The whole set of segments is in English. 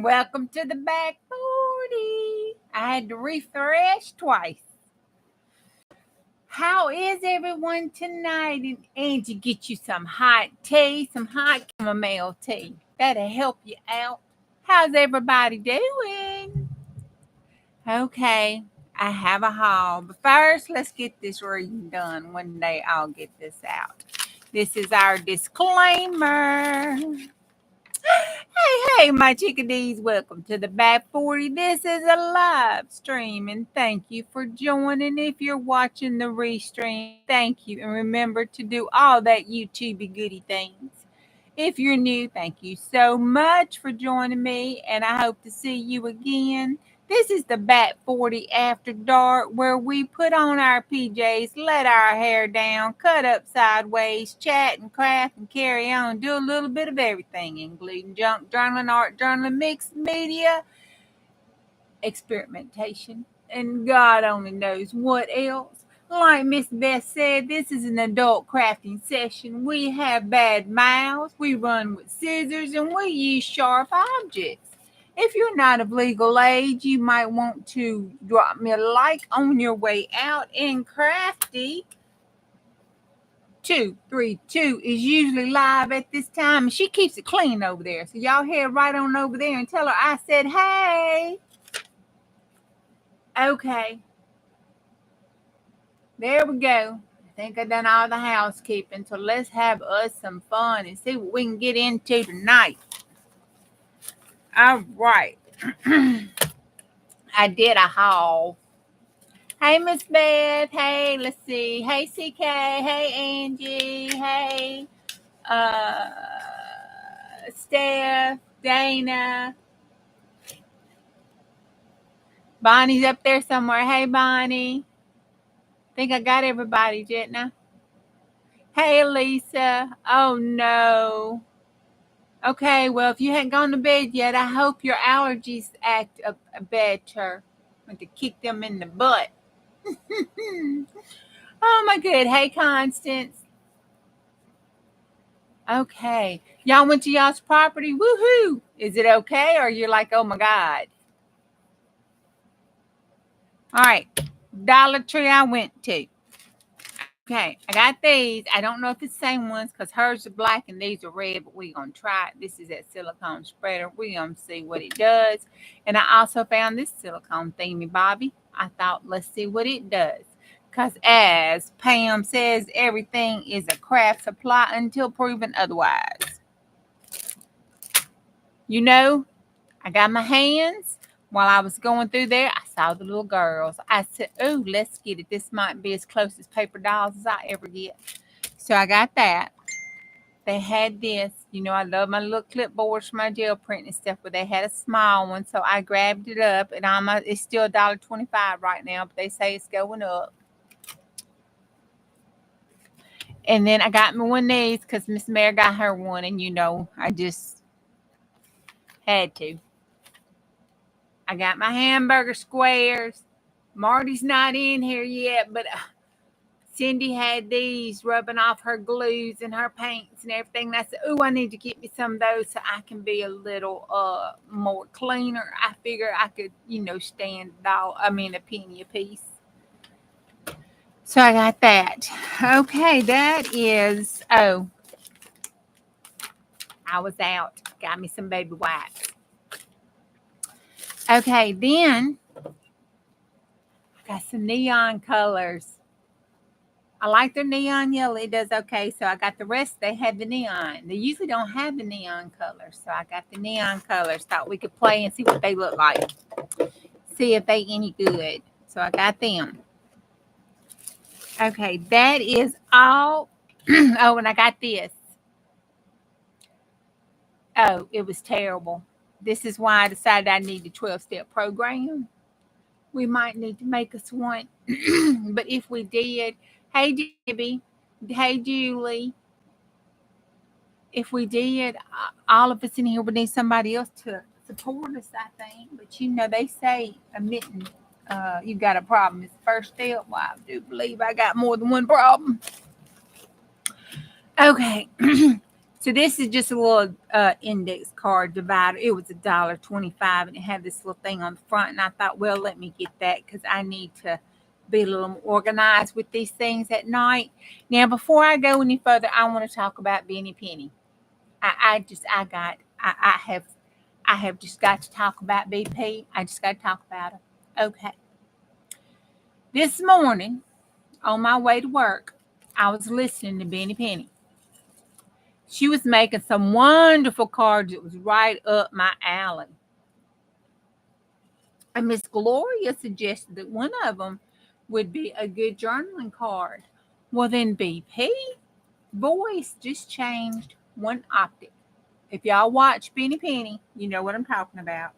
Welcome to the back 40. I had to refresh twice. How is everyone tonight? And Angie, get you some hot tea, some hot chamomile tea. That'll help you out. How's everybody doing? Okay, I have a haul. But first, let's get this reading done. One day I'll get this out. This is our disclaimer. Hey, my chickadees, welcome to the Back 40. This is a live stream, and thank you for joining. If you're watching the restream, thank you. And remember to do all that YouTubey goody things. If you're new, thank you so much for joining me, and I hope to see you again. This is the Bat 40 After Dark, where we put on our PJs, let our hair down, cut up sideways, chat and craft and carry on, do a little bit of everything, including junk journaling, art journaling, mixed media, experimentation, and God only knows what else. Like Miss Beth said, this is an adult crafting session. We have bad mouths, we run with scissors, and we use sharp objects. If you're not of legal age, you might want to drop me a like on your way out. And Crafty 232 is usually live at this time, and she keeps it clean over there. So y'all head right on over there and tell her I said hey. Okay. There we go. I think I've done all the housekeeping. So let's have us some fun and see what we can get into tonight. All right. I did a haul. Hey, Miss Beth. Hey, let's see. Hey, CK. Hey, Angie. Hey, Steph, Dana. Bonnie's up there somewhere. Hey, Bonnie. Think I got everybody, didn't I? Hey, Lisa. Oh, no. Okay, well, if you hadn't gone to bed yet, I hope your allergies act better. Want to kick them in the butt. Oh, my good. Hey, Constance. Okay. Y'all went to y'all's property. Woohoo. Is it okay? Or you're like, oh, my God. All right. Dollar Tree I went to. Okay, I got these. I don't know if it's the same ones because hers are black and these are red, but we're going to try it. This is that silicone spreader. We're going to see what it does. And I also found this silicone thingy, Bobby. I thought, let's see what it does. Because as Pam says, everything is a craft supply until proven otherwise. You know, I got my hands. While I was going through there, I saw the little girls. I said, oh, let's get it. This might be as close as paper dolls as I ever get. So I got that. They had this. You know, I love my little clipboards for my gel print and stuff, but they had a small one. So I grabbed it up, and it's still $1.25 right now, but they say it's going up. And then I got me one of these because Miss Mary got her one, and, you know, I just had to. I got my hamburger squares. Marty's not in here yet, but Cindy had these rubbing off her glues and her paints and everything. And I said, oh, I need to get me some of those so I can be a little more cleaner. I figure I could, you know, stand a penny a piece. So I got that. Okay, that is, I was out. Got me some baby wipes. Okay, then I got some neon colors. I like their neon yellow. It does okay. So I got the rest. They had the neon. They usually don't have the neon colors. So I got the neon colors. Thought we could play and see what they look like. See if they any good. So I got them. Okay, that is all. Oh, and I got this. Oh, it was terrible. This is why I decided I need a 12-step program. We might need to make us one. But if we did, hey, Debbie, hey, Julie, if we did, all of us in here would need somebody else to support us, I think. But, you know, they say admitting you got a problem is the first step. Well, I do believe I got more than one problem. Okay. So this is just a little index card divider. It was $1.25, and it had this little thing on the front. And I thought, well, let me get that because I need to be a little more organized with these things at night. Now, before I go any further, I want to talk about Benny Penny. I have just got to talk about BP. I just got to talk about her. Okay. This morning, on my way to work, I was listening to Benny Penny. She was making some wonderful cards. It was right up my alley. And Miss Gloria suggested that one of them would be a good journaling card. Well, then BP voice just changed one octave. If y'all watch Benny Penny, you know what I'm talking about.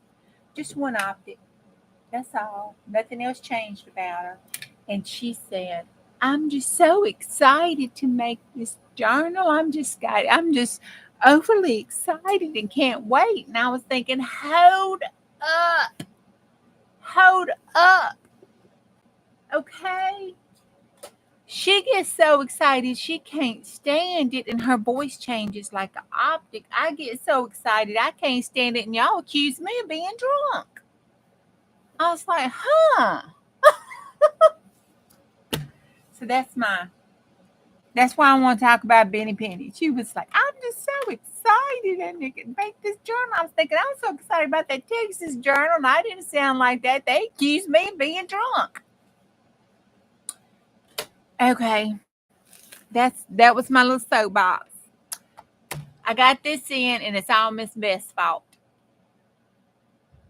Just one octave. That's all. Nothing else changed about her. And she said, I'm just so excited to make this journal. I'm just overly excited and can't wait. And I was thinking, hold up. Okay. She gets so excited she can't stand it, and her voice changes like an optic. I get so excited I can't stand it, and y'all accuse me of being drunk. I was like, huh. So that's why I want to talk about Benny Penny. She was like, I'm just so excited and they can make this journal. I was thinking, I was so excited about that Texas journal, and I didn't sound like that. They accused me of being drunk. Okay. That was my little soapbox. I got this in, and it's all Miss Beth's fault.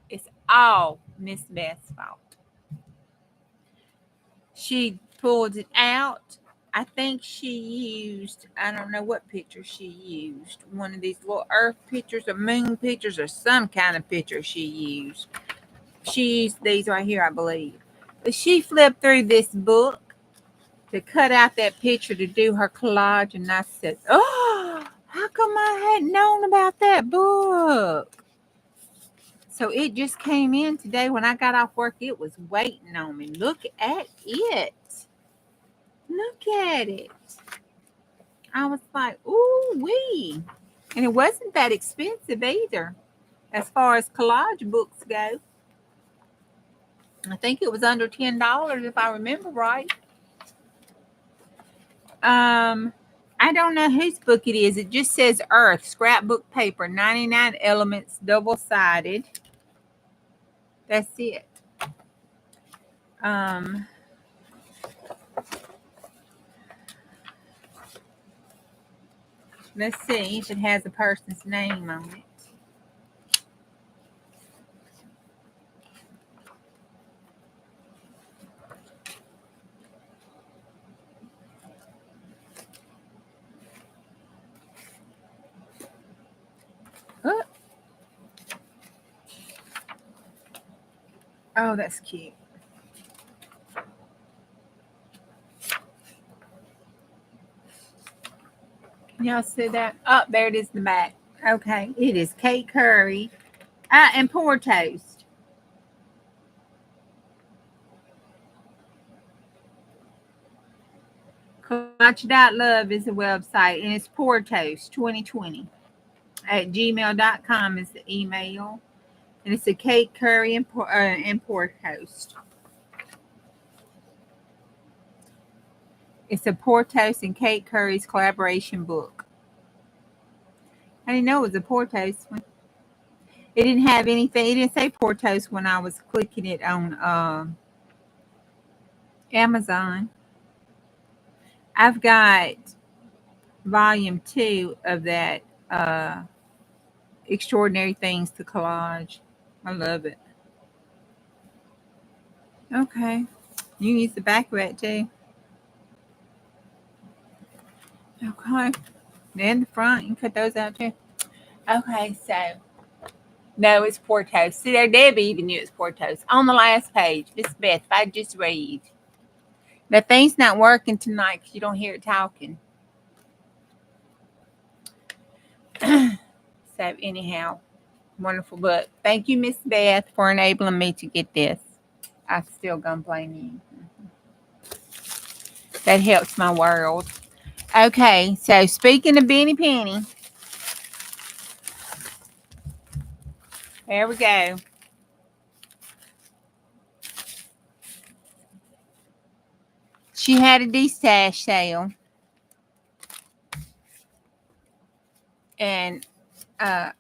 It's all Miss Beth's fault. She pulled it out. I think she used, I don't know what picture she used. One of these little earth pictures or moon pictures or some kind of picture she used. She used these right here, I believe. But she flipped through this book to cut out that picture to do her collage. And I said, oh, how come I hadn't known about that book? So it just came in today when I got off work. It was waiting on me. Look at it. Look at it. I was like, ooh wee. And it wasn't that expensive either as far as collage books go. I think it was under $10 if I remember right. I don't know whose book it is. It just says Earth, scrapbook paper, 99 elements, double-sided. That's it. Let's see if it has a person's name on it. Oh, that's cute. Y'all see that? Oh, there it is in the back. Okay, it is Kate Curry and Poor Toast. Collage.love is the website, and it's Poor Toast 2020 at gmail.com is the email. And it's a Kate Curry and Poor Toast. It's a Poor Toast and Kate Curry's collaboration book. I didn't know it was a Poor Toast one. It didn't have anything. It didn't say Poor Toast when I was clicking it on Amazon. I've got volume 2 of that Extraordinary Things to Collage. I love it. Okay. You can use the back of it too. Okay. Then the front, you can cut those out too. Okay, so no, it's Poor Toast. See there, Debbie even knew it's Poor Toast. On the last page, Miss Beth, if I just read. The thing's not working tonight because you don't hear it talking. So anyhow, wonderful book. Thank you, Miss Beth, for enabling me to get this. I'm still gonna blame you. That helps my world. Okay, so speaking of Benny Penny, There we go. She had a de-stash sale. And I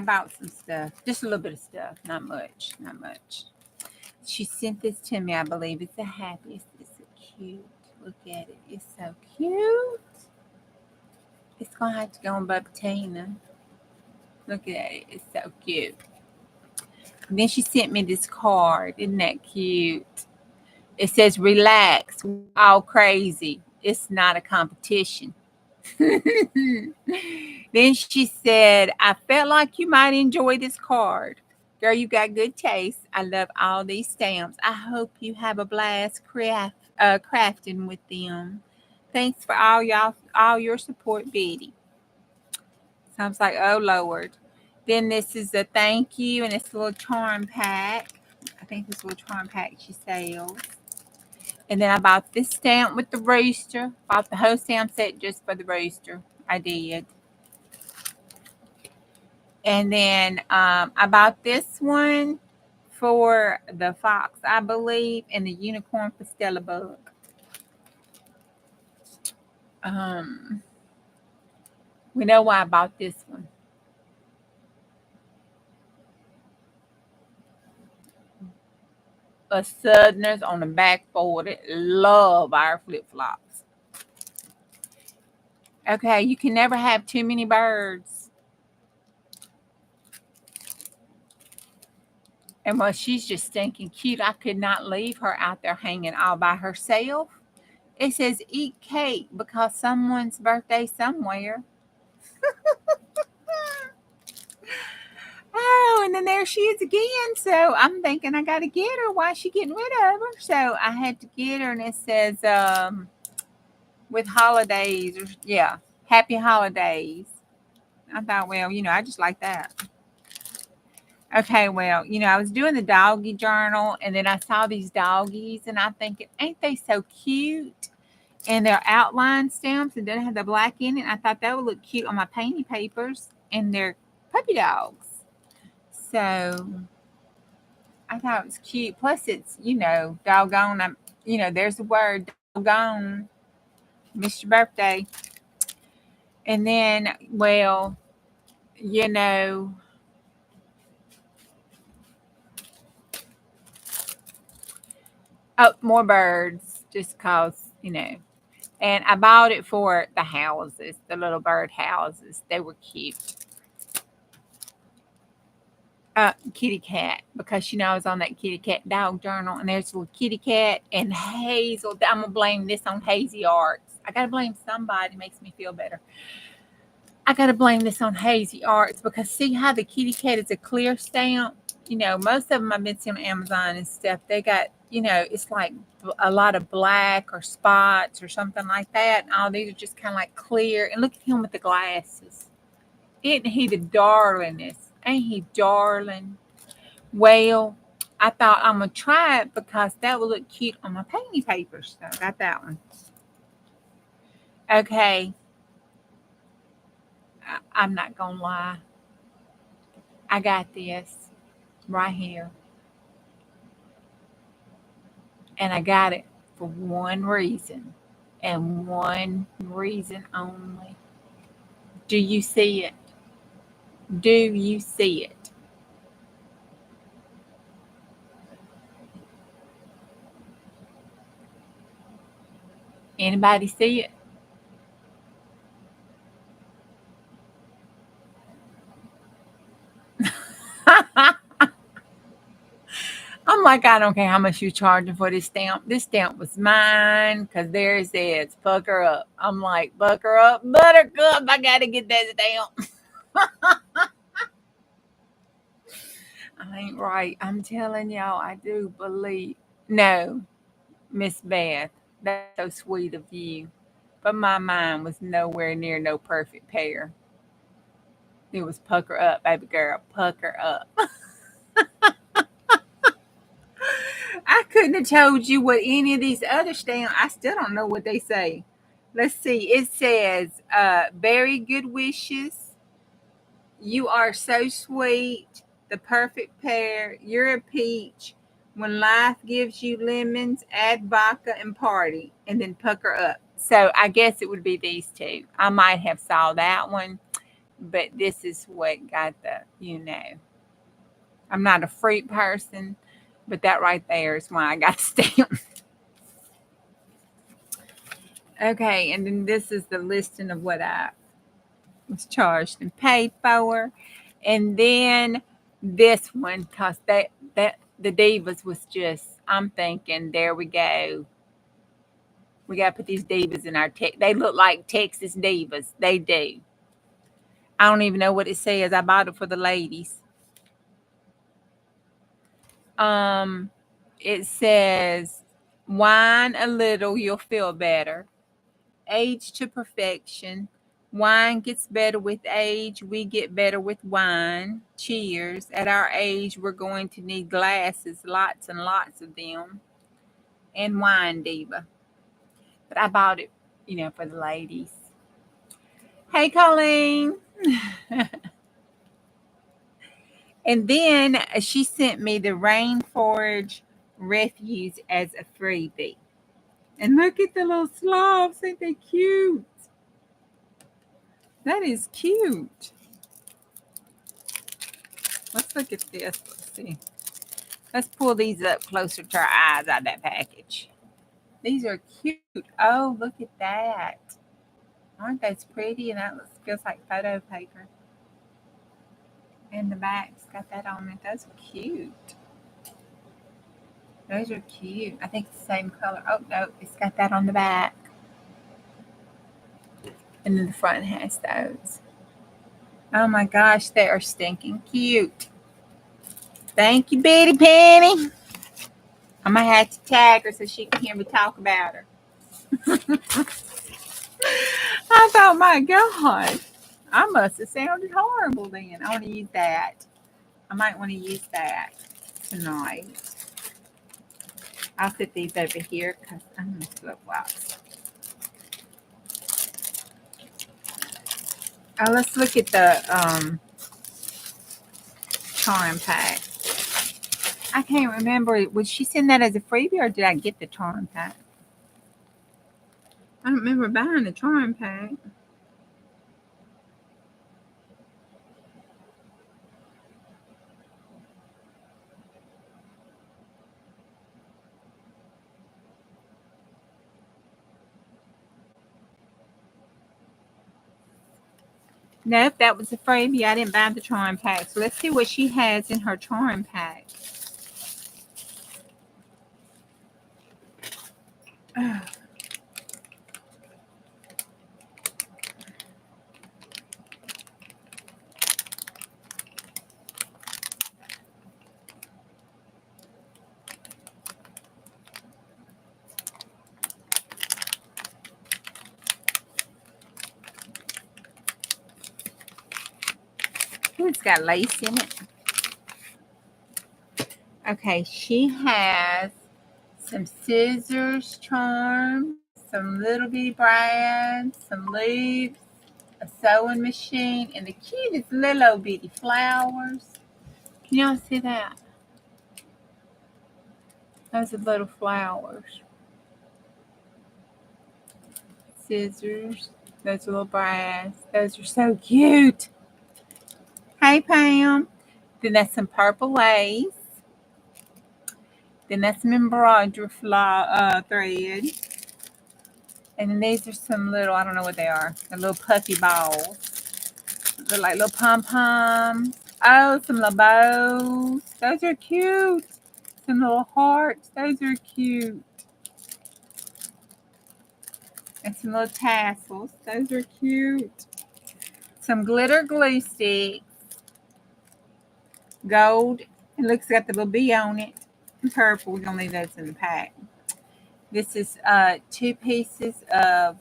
bought some stuff. Just a little bit of stuff. Not much. Not much. She sent this to me, I believe. It's the happiest. It's so cute. Look at it. It's so cute. It's going to have to go on Bubbatina. Look at it. It's so cute. And then she sent me this card. Isn't that cute? It says, relax. We're all crazy. It's not a competition. Then she said, I felt like you might enjoy this card. Girl, you got good taste. I love all these stamps. I hope you have a blast crafting with them. Thanks for all your support, Betty. Sounds like, oh Lord. Then this is a thank you, and it's a little charm pack. I think this little charm pack she sells. And then I bought this stamp with the rooster. Bought the whole stamp set just for the rooster. I did. And then I bought this one for the fox, I believe, and the unicorn for Stella Bug. We know why I bought this one. Us Southerners on the back 40 love our flip-flops. Okay, you can never have too many birds. And well, she's just stinking cute. I could not leave her out there hanging all by herself. It says eat cake because someone's birthday somewhere. Oh, and then there she is again. So I'm thinking I got to get her. Why is she getting rid of her? So I had to get her, and it says with holidays, or yeah, happy holidays. I thought, well, I just like that. Okay, well, I was doing the doggy journal, and then I saw these doggies, and I'm thinking, ain't they so cute? And they're outline stamps, and then I have the black in it. I thought that would look cute on my painting papers, and they're puppy dogs. So I thought it was cute. Plus, it's, doggone. There's the word, doggone. Missed your birthday. And then, well, oh, more birds, just cause, And I bought it for the houses, the little bird houses. They were cute. Kitty cat, because I was on that kitty cat dog journal, and there's a little kitty cat and Hazel. I'm gonna blame this on Hazy Arts. I gotta blame somebody. Makes me feel better. I gotta blame this on Hazy Arts, because see how the kitty cat is a clear stamp. Most of them I've been seeing on Amazon and stuff. They got it's like a lot of black or spots or something like that. And all these are just kind of like clear. And look at him with the glasses. Isn't he the darlingest? Ain't he darling? Well, I thought I'm going to try it because that would look cute on my painting papers. So I got that one. Okay. I'm not going to lie. I got this right here. And I got it for one reason, and one reason only. Do you see it? Do you see it? Anybody see it? I'm like, I don't care how much you're charging for this stamp. This stamp was mine, because there it says, pucker up. I'm like, pucker up, buttercup. I got to get that stamp. I ain't right. I'm telling y'all, I do believe. No, Miss Beth, that's so sweet of you. But my mind was nowhere near no perfect pair. It was pucker up, baby girl, pucker up. I couldn't have told you what any of these other stamps. I still don't know what they say. Let's see. It says, very good wishes. You are so sweet, the perfect pair. You're a peach. When life gives you lemons, add vodka and party, and then pucker up. So I guess it would be these two. I might have saw that one, but this is what got the, I'm not a fruit person, but that right there is why I got stamped. Okay, and then this is the listing of what I was charged and paid for. And then this one, because that the divas was just, I'm thinking, there we go. We got to put these divas in our they look like Texas divas. They do. I don't even know what it says. I bought it for the ladies. It says, wine a little, you'll feel better. Age to perfection. Wine gets better with age. We get better with wine. Cheers. At our age, we're going to need glasses, lots and lots of them. And wine diva. But I bought it, for the ladies. Hey, Colleen. And then she sent me the Rainforge Refuse as a freebie. And look at the little sloths. Ain't they cute? That is cute. Let's look at this. Let's see. Let's pull these up closer to our eyes out of that package. These are cute. Oh, look at that. Aren't those pretty? And that feels like photo paper. And the back's got that on it. Those are cute. Those are cute. I think it's the same color. Oh, no. It's got that on the back. And then the front has those. Oh, my gosh. They are stinking cute. Thank you, Betty Penny. I'm going to have to tag her so she can hear me talk about her. I thought, my God, I must have sounded horrible then. I want to use that. I might want to use that tonight. I'll put these over here because I'm going to flip flops. Oh, let's look at the charm pack. I can't remember. Would she send that as a freebie or did I get the charm pack? I don't remember buying the charm pack. Nope, that was a freebie. I didn't buy the charm pack. So let's see what she has in her charm pack. Oh. Ooh, it's got lace in it. Okay, she has some scissors charms, some little bitty brads, some loops, a sewing machine, and the cutest little bitty flowers. Can y'all see that? Those are little flowers. Scissors. Those are little brads. Those are so cute. Hey, Pam. Then that's some purple lace. Then that's some embroidery thread. And then these are some little, I don't know what they are. They're little puffy balls. They're like little pom-poms. Oh, some little bows. Those are cute. Some little hearts. Those are cute. And some little tassels. Those are cute. Some glitter glue sticks. Gold. It looks like the little bee on it. And purple. We're going to leave those in the pack. This is 2 pieces of,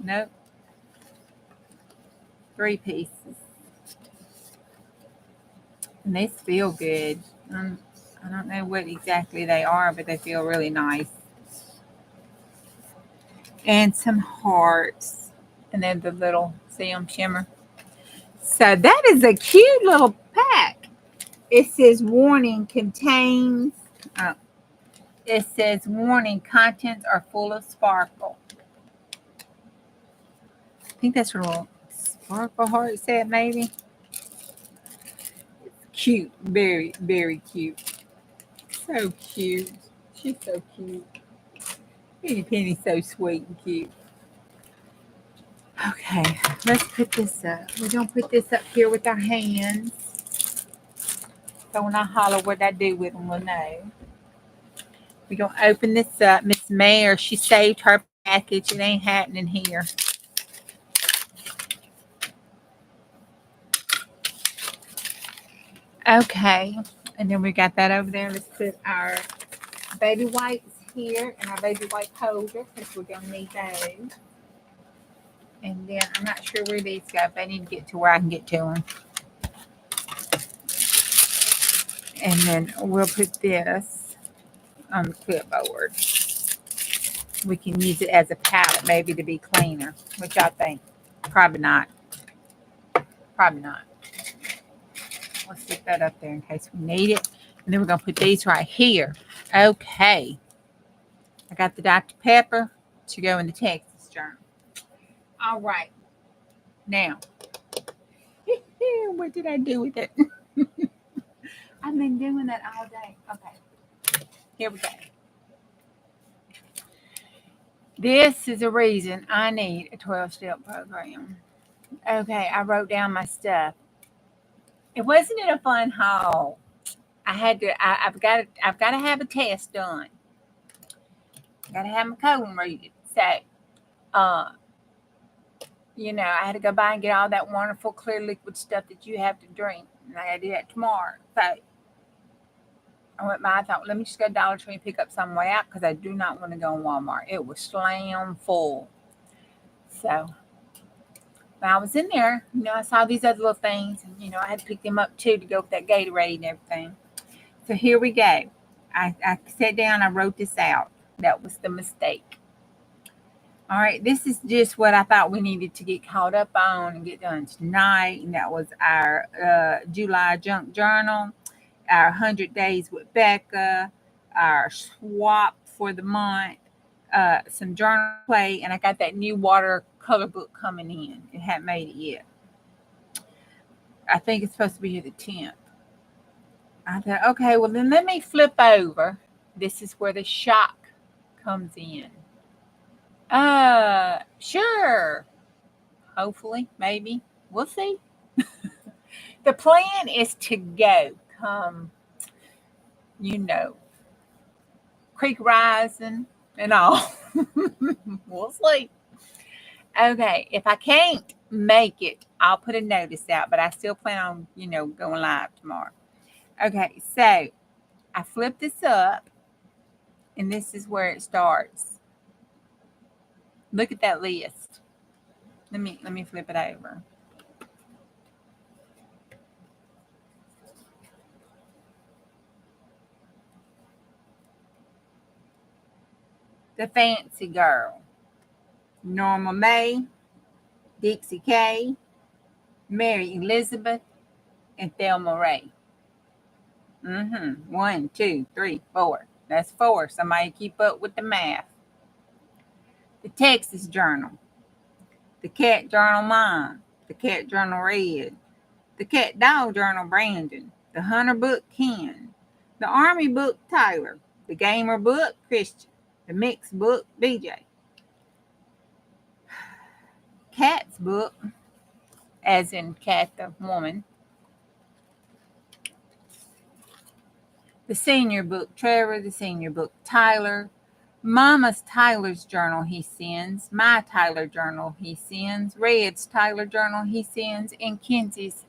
nope, 3 pieces. And they feel good. I don't know what exactly they are, but they feel really nice. And some hearts. And then the little, see them shimmer. So that is a cute little pack. It says warning contains, uh, it says warning contents are full of sparkle. I think that's a little sparkle heart said maybe. Cute, very, very cute. So cute. She's so cute. Penny Penny's so sweet and cute. Okay, let's put this up. We're going to put this up here with our hands. So when I holler what I do with them, we'll know. We're going to open this up. Miss Mayor, she saved her package. It ain't happening here. Okay, and then we got that over there. Let's put our baby wipes here and our baby wipe holder because we're going to need those. And then I'm not sure where these go, but I need to get to where I can get to them. And then we'll put this on the clipboard. We can use it as a palette maybe to be cleaner, which I think. Probably not. Probably not. Let's stick that up there in case we need it. And then we're going to put these right here. Okay. I got the Dr. Pepper to go in the Texas journal. All right. Now, what did I do with it? I've been doing that all day. Okay. Here we go. This is a reason I need a 12-step program. Okay, I wrote down my stuff. It wasn't a fun haul. I've got to have a test done. Got to have my code read. So, I had to go by and get all that wonderful clear liquid stuff that you have to drink. And I got to do that tomorrow. So I went by, I thought, let me just go to Dollar Tree and pick up some way out because I do not want to go in Walmart. It was slam full. So when I was in there, I saw these other little things. And, I had to pick them up too to go with that Gatorade and everything. So here we go. I sat down, I wrote this out. That was the mistake. All right, this is just what I thought we needed to get caught up on and get done tonight. And that was our July junk journal, our 100 days with Becca, our swap for the month, some journal play, and I got that new watercolor book coming in. It hadn't made it yet. I think it's supposed to be here the 10th. I thought, okay, well then let me flip over. This is where the shock comes in. Sure. Hopefully, maybe. We'll see. The plan is to go come, creek rising and all. We'll see. Okay, if I can't make it, I'll put a notice out, but I still plan on, going live tomorrow. Okay, so I flip this up, and this is where it starts. Look at that list. Let me flip it over. The Fancy Girl, Norma May, Dixie K, Mary Elizabeth, and Thelma Ray. 1, 2, 3, 4. That's 4. Somebody keep up with the math. The Texas Journal, the Cat Journal Mom, the Cat Journal Red, the Cat Dog Journal Brandon, the Hunter Book Ken, the Army Book Tyler, the Gamer Book Christian, the Mixed Book BJ, Cat's Book, as in Cat the woman, the Senior Book Trevor, the Senior Book Tyler, Mama's Tyler's Journal he sends, my Tyler Journal he sends, Red's Tyler Journal he sends, and Kenzie's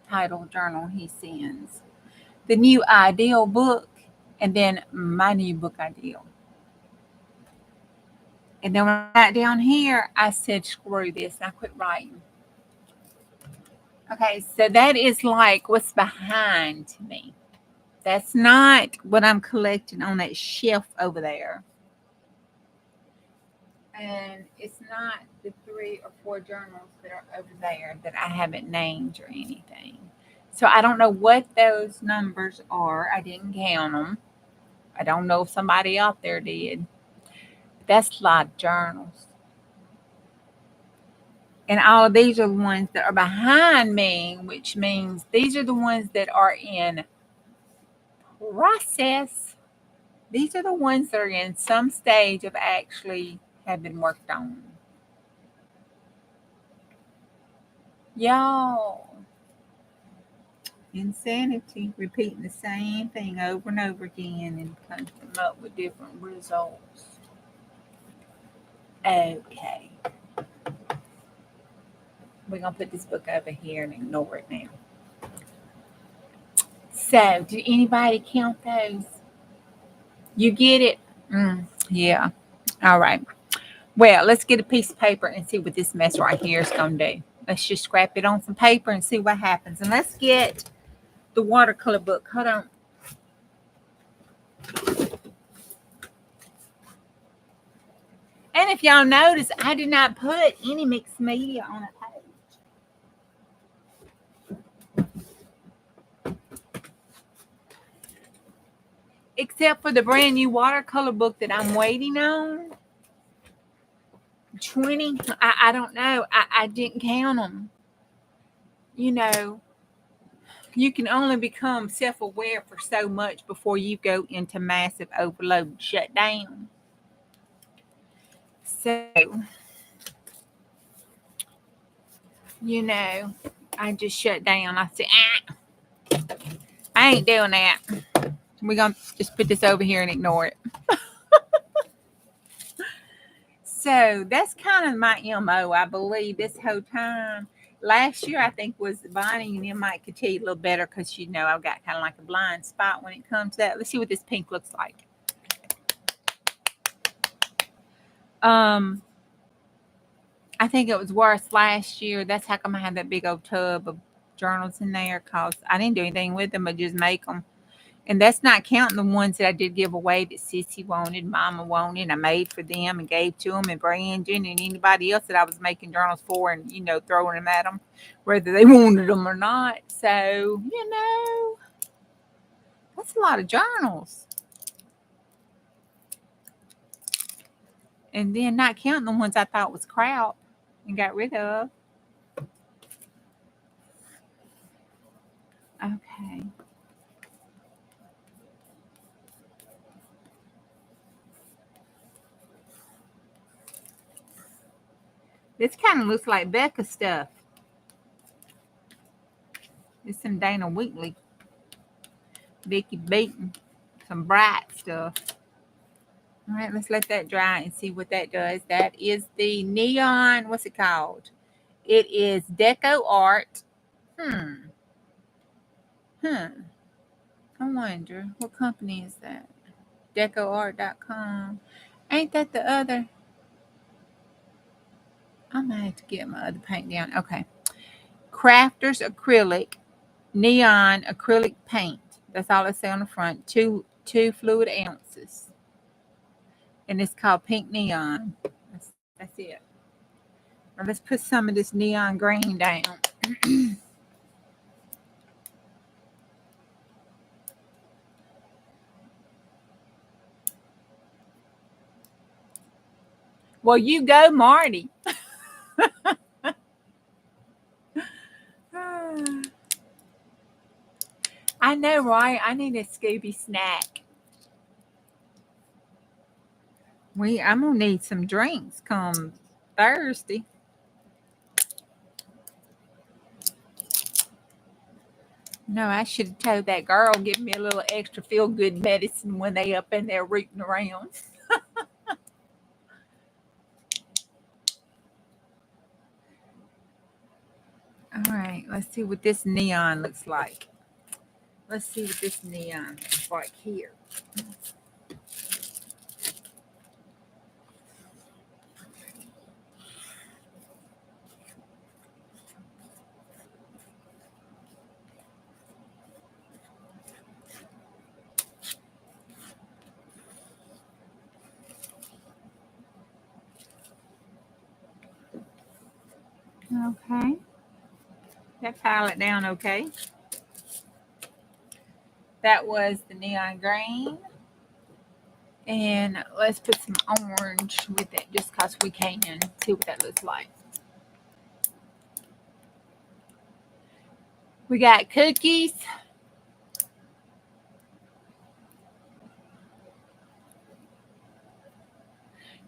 Title Journal he sends. The New Ideal Book, and then my new book Ideal. And then when I got down here, I said, screw this, and I quit writing. Okay, so that is like what's behind me. That's not what I'm collecting on that shelf over there. And it's not the 3 or 4 journals that are over there that I haven't named or anything. So I don't know what those numbers are. I didn't count them. I don't know if somebody out there did. That's a lot of journals. And all of these are the ones that are behind me, which means these are the ones that are in process. These are the ones that are in some stage of actually have been worked on. Y'all, insanity, repeating the same thing over and over again and coming up with different results. Okay. We're going to put this book over here and ignore it now. So, did anybody count those? You get it? Yeah. All right. Well, let's get a piece of paper and see what this mess right here is going to do. Let's just scrap it on some paper and see what happens. And let's get the watercolor book. Hold on. And if y'all notice, I did not put any mixed media on a page. Except for the brand new watercolor book that I'm waiting on. 20, I don't know. I didn't count them. You know, you can only become self-aware for so much before you go into massive overload and shut down. So, you know, I just shut down. I said, I ain't doing that. We're going to just put this over here and ignore it. So that's kind of my MO, I believe, this whole time. Last year, I think, was Bonnie and them might could tell you a little better because, you know, I've got kind of like a blind spot when it comes to that. Let's see what this pink looks like. I think it was worse last year. That's how come I had that big old tub of journals in there because I didn't do anything with them but just make them. And that's not counting the ones that I did give away that Sissy wanted, Mama wanted. I made for them and gave to them, and Brandon and anybody else that I was making journals for and, you know, throwing them at them, whether they wanted them or not. So, you know, that's a lot of journals. And then not counting the ones I thought was crap and got rid of. Okay. This kind of looks like Becca stuff. It's some Dana Wheatley, Vicky Beaton, some bright stuff. All right, let's let that dry and see what that does. That is the neon, what's it called? It is Deco Art. I wonder, what company is that? DecoArt.com. Ain't that the other? I might have to get my other paint down. Okay. Crafters Acrylic Neon Acrylic Paint. That's all it says on the front. Two fluid ounces. And it's called Pink Neon. That's it. Now let's put some of this neon green down. Well, you go, Marty. I know, right? I need a Scooby snack. I'm gonna need some drinks come Thursday. No, I should have told that girl give me a little extra feel good medicine when they up in there rooting around. All right, let's see what this neon looks like. Let's see what this neon looks like here. Okay. That pile it down okay. That was the neon green. And let's put some orange with it just because we can. See what that looks like. We got cookies.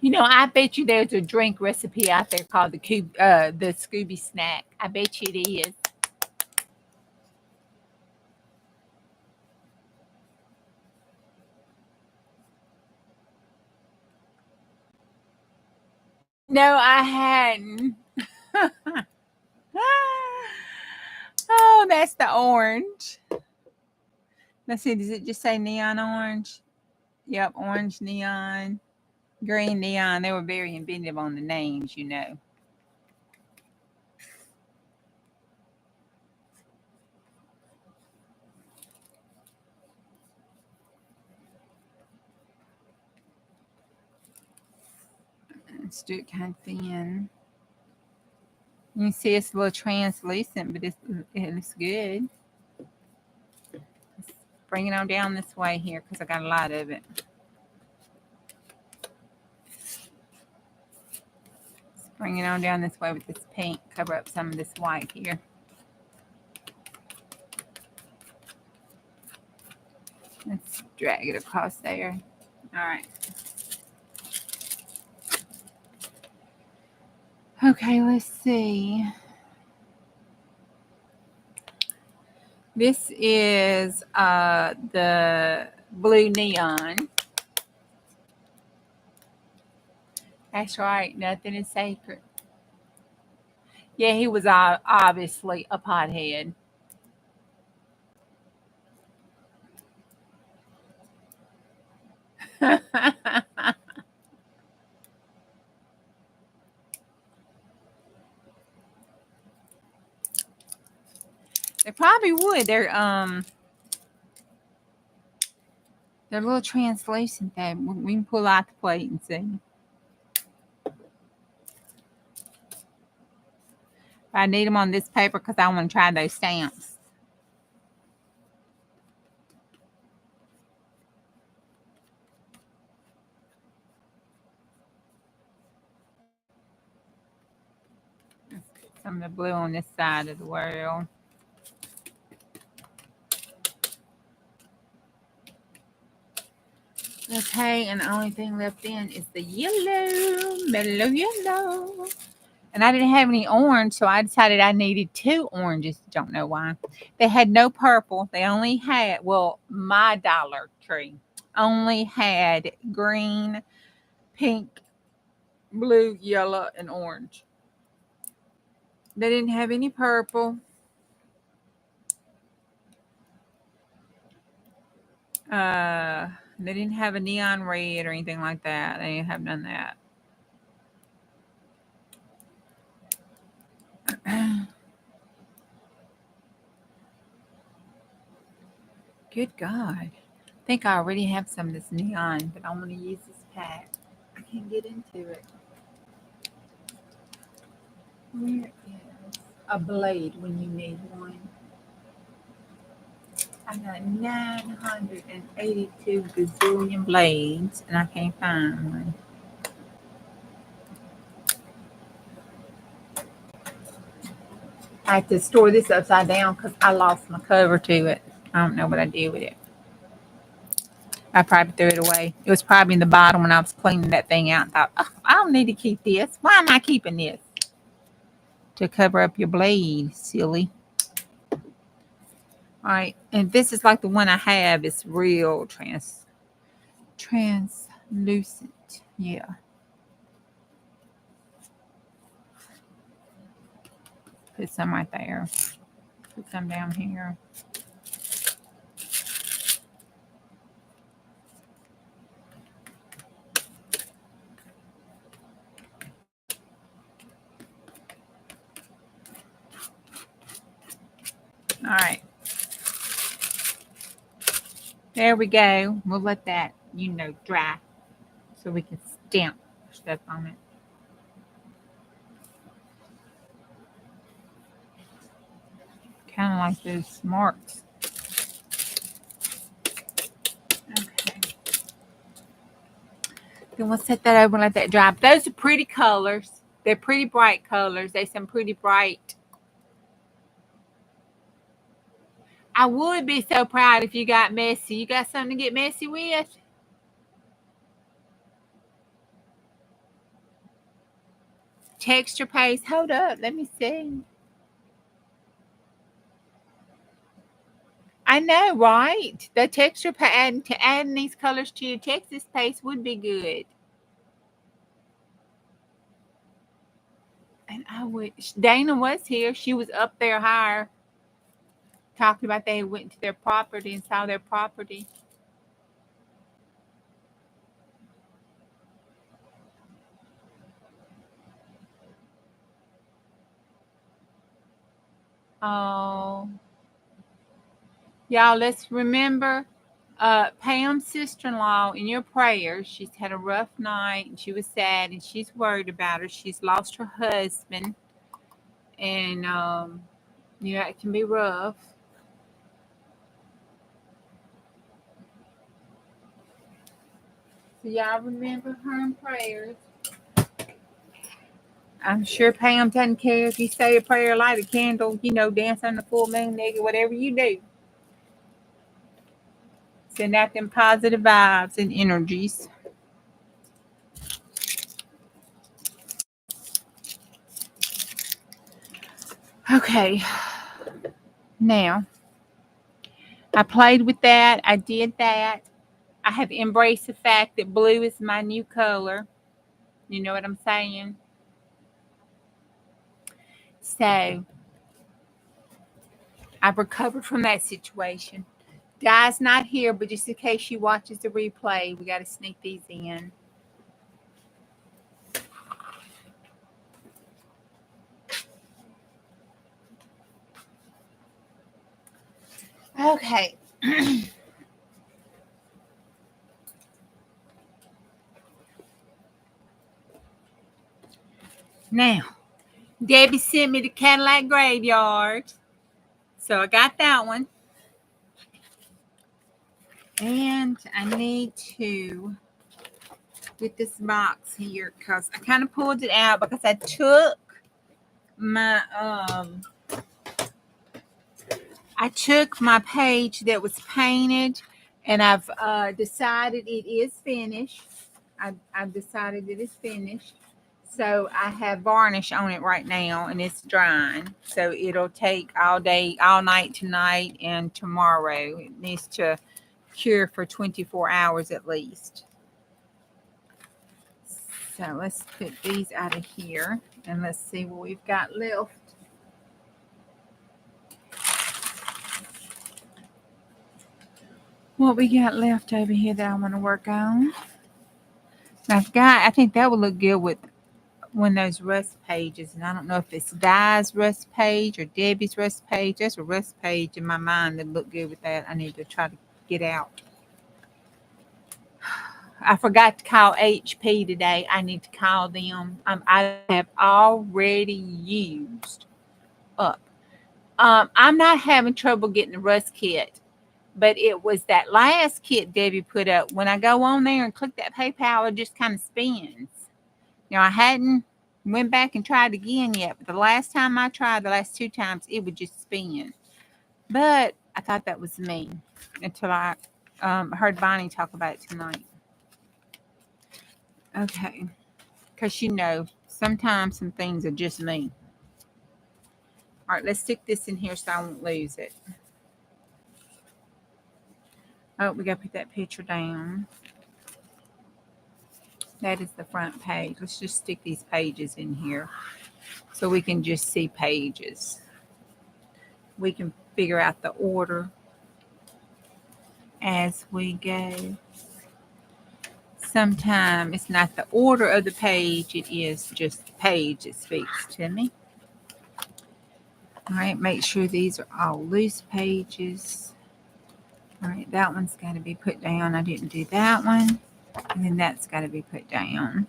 You know, I bet you there's a drink recipe out there called the Scooby Snack. I bet you it is. No, I hadn't. Oh, that's the orange. Let's see, does it just say neon orange? Yep, orange neon, green neon. They were very inventive on the names, you know. Let's do it kind of thin. You can see it's a little translucent, but it looks good. Let's bring it on down this way here because I got a lot of it. Let's bring it on down this way with this pink. Cover up some of this white here. Let's drag it across there. All right. Okay, let's see. This is the blue neon. That's right. Nothing is sacred. Yeah, he was obviously a pothead. They probably would. They're a little translucent though. We can pull out the plate and see. I need them on this paper because I want to try those stamps. Let's put some of the blue on this side of the world. Okay, and the only thing left in is the yellow, mellow yellow. And I didn't have any orange, so I decided I needed 2 oranges. Don't know why. They had no purple. They only had, well, my Dollar Tree only had green, pink, blue, yellow, and orange. They didn't have any purple. They didn't have a neon red or anything like that. They didn't have none of that. Good God. I think I already have some of this neon, but I'm going to use this pack. I can't get into it. Where is a blade when you need one? I got 982 gazillion blades, and I can't find one. I have to store this upside down because I lost my cover to it. I don't know what I did with it. I probably threw it away. It was probably in the bottom when I was cleaning that thing out and thought, oh, I don't need to keep this. Why am I keeping this? To cover up your blade, silly. All right. And this is like the one I have. It's real translucent. Yeah. Put some right there. Put some down here. All right. There we go. We'll let that, dry so we can stamp stuff on it. kind of like those marks. Okay. Then we'll set that over and let that dry. Those are pretty colors. They're pretty bright colors. They're some pretty bright. I would be so proud if you got messy. You got something to get messy with? Texture paste. Hold up. Let me see. I know, right? The texture paste, adding these colors to your Texas paste would be good. And I wish Dana was here. She was up there higher talking about they went to their property and saw their property. Oh, y'all, let's remember Pam's sister-in-law in your prayers. She's had a rough night and she was sad and she's worried about her. She's lost her husband. And, it can be rough. So y'all remember her in prayers. I'm sure Pam doesn't care if you say a prayer, light a candle, dance on the full moon, nigga, whatever you do. Send out them positive vibes and energies. Okay. Now, I played with that. I did that. I have embraced the fact that blue is my new color. You know what I'm saying? So, I've recovered from that situation. Di's not here, but just in case she watches the replay, we got to sneak these in. Okay. Now, Debbie sent me the Cadillac Graveyard. So I got that one. And I need to get this box here because I kind of pulled it out because I took my page that was painted and I've decided it is finished. I've decided it is finished. So I have varnish on it right now and it's drying. So it'll take all day, all night tonight and tomorrow. It needs to cure for 24 hours at least. So let's put these out of here and let's see what we've got left. What we got left over here that I want to work on. I think that would look good with one of those rust pages. And I don't know if it's Di's rust page or Debbie's rust page. There's a rust page in my mind that look good with that. I need to try to get out. I forgot to call HP today. I need to call them. I have already used up. I'm not having trouble getting the rust kit, but it was that last kit Debbie put up. When I go on there and click that PayPal, it just kind of spins. Now, I hadn't went back and tried again yet, but the last time I tried, the last 2 times, it would just spin. But I thought that was me until I heard Bonnie talk about it tonight. Okay. Because sometimes some things are just me. All right, let's stick this in here so I won't lose it. Oh, we got to put that picture down. That is the front page. Let's just stick these pages in here so we can just see pages. We can figure out the order as we go. Sometimes it's not the order of the page, it is just the page that speaks to me. All right, make sure these are all loose pages. All right, that one's got to be put down. I didn't do that one. And then that's got to be put down.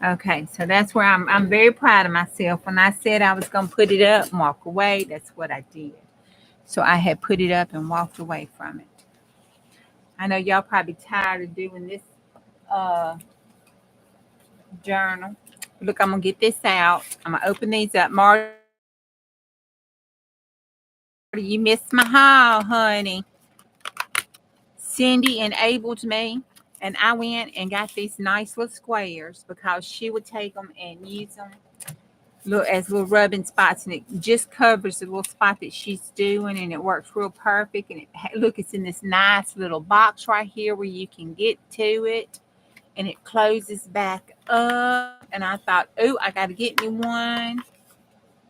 Okay, so that's where I'm very proud of myself. When I said I was gonna put it up and walk away, that's what I did. So I had put it up and walked away from it. I know y'all probably tired of doing this uh journal. Look, I'm gonna get this out. I'm gonna open these up. Marty, you missed my haul, honey. Cindy enabled me, and I went and got these nice little squares because she would take them and use them as little rubbing spots, and it just covers the little spot that she's doing, and it works real perfect. And look, it's in this nice little box right here where you can get to it, and it closes back up. And I thought, oh, I got to get me one.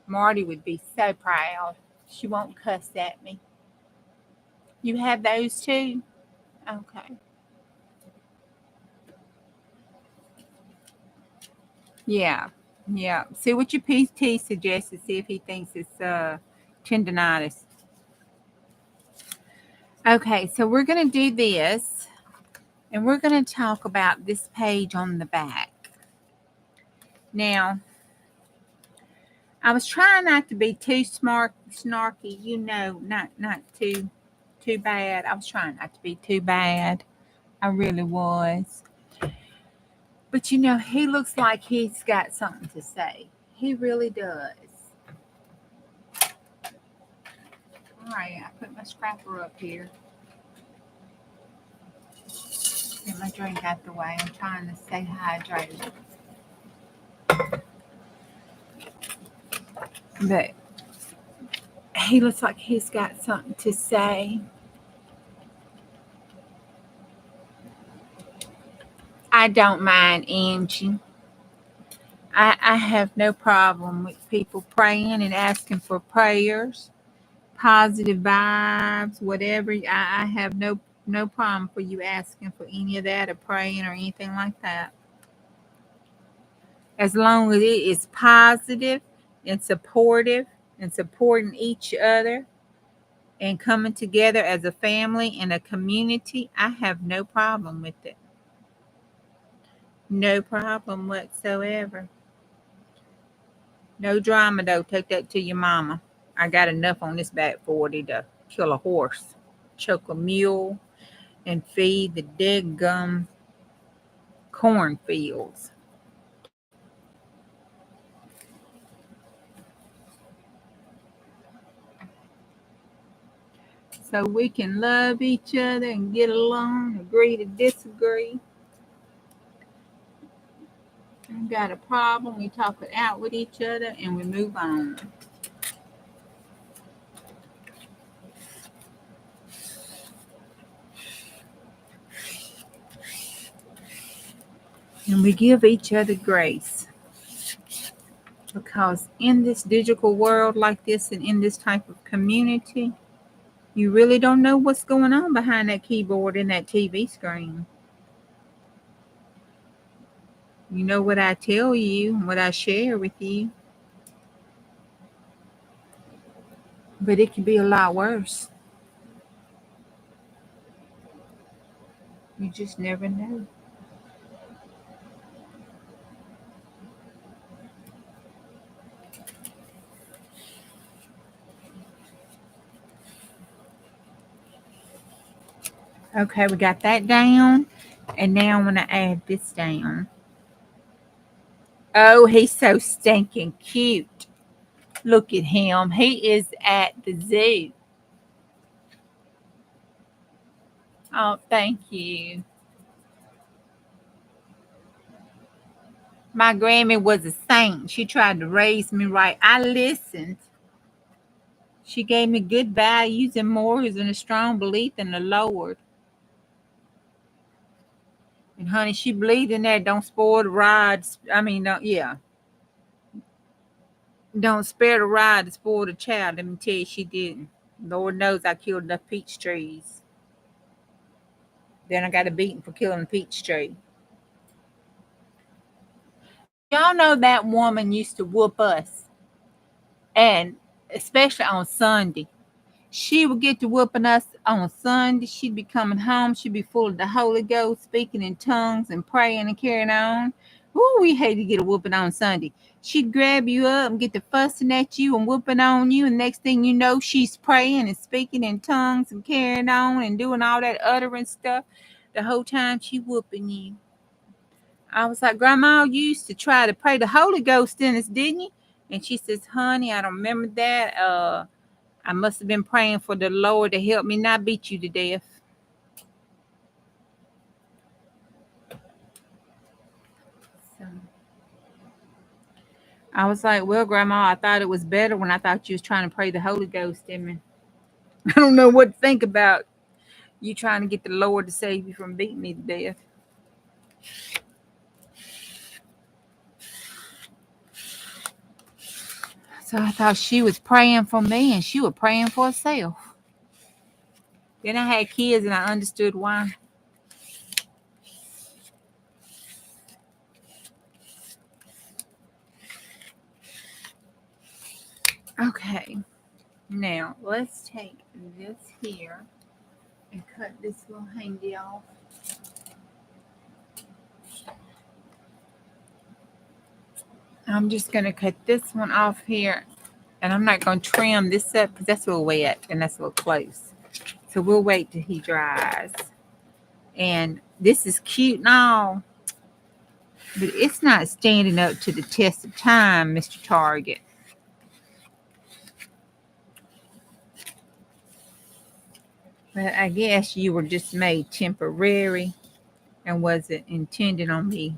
Marty would be so proud. She won't cuss at me. You have those too? Okay. Yeah. Yeah. See what your PT suggests, to see if he thinks it's tendonitis. Okay, so we're going to do this, and we're going to talk about this page on the back. Now, I was trying not to be too snarky, not too bad. I was trying not to be too bad. I really was. But he looks like he's got something to say. He really does. All right, I put my scrapper up here. Get my drink out the way. I'm trying to stay hydrated. But he looks like he's got something to say. I don't mind, Angie. I have no problem with people praying and asking for prayers, positive vibes, whatever. I have no problem for you asking for any of that or praying or anything like that. As long as it is positive and supportive and supporting each other and coming together as a family and a community, I have no problem with it. No problem whatsoever. No drama, though. Take that to your mama. I got enough on this back 40 to kill a horse, choke a mule, and feed the dead gum cornfields. So we can love each other and get along, agree to disagree. We got a problem, we talk it out with each other, and we move on. And we give each other grace. Because in this digital world like this and in this type of community, you really don't know what's going on behind that keyboard and that TV screen. You know what I tell you, what I share with you. But it could be a lot worse. You just never know. Okay, we got that down. And now I'm going to add this down. Oh, he's so stinking cute. Look at him. He is at the zoo. Oh, thank you. My Grammy was a saint. She tried to raise me right. I listened. She gave me good values and morals and a strong belief in the Lord. And honey, she believed in that. Don't spoil the ride. Don't spare the ride to spoil the child. Let me tell you, she didn't. Lord knows I killed enough peach trees. Then I got a beating for killing a peach tree. Y'all know that woman used to whoop us. And especially on Sunday. She would get to whooping us on Sunday. She'd be coming home. She'd be full of the Holy Ghost, speaking in tongues and praying and carrying on. Ooh, we hate to get a whooping on Sunday. She'd grab you up and get to fussing at you and whooping on you. And next thing you know, she's praying and speaking in tongues and carrying on and doing all that uttering stuff the whole time she whooping you. I was like, Grandma, you used to try to pray the Holy Ghost in us, didn't you? And she says, honey, I don't remember that. I must have been praying for the Lord to help me not beat you to death. So I was like, well, Grandma, I thought it was better when I thought you was trying to pray the Holy Ghost in me. I don't know what to think about you trying to get the Lord to save you from beating me to death. So I thought she was praying for me and she was praying for herself. Then I had kids and I understood why. Okay. Now, let's take this here and cut this little handy off. I'm just going to cut this one off here. And I'm not going to trim this up because that's a little wet and that's a little close. So we'll wait till he dries. And this is cute and all, but it's not standing up to the test of time, Mr. Target. But I guess you were just made temporary and wasn't intended on me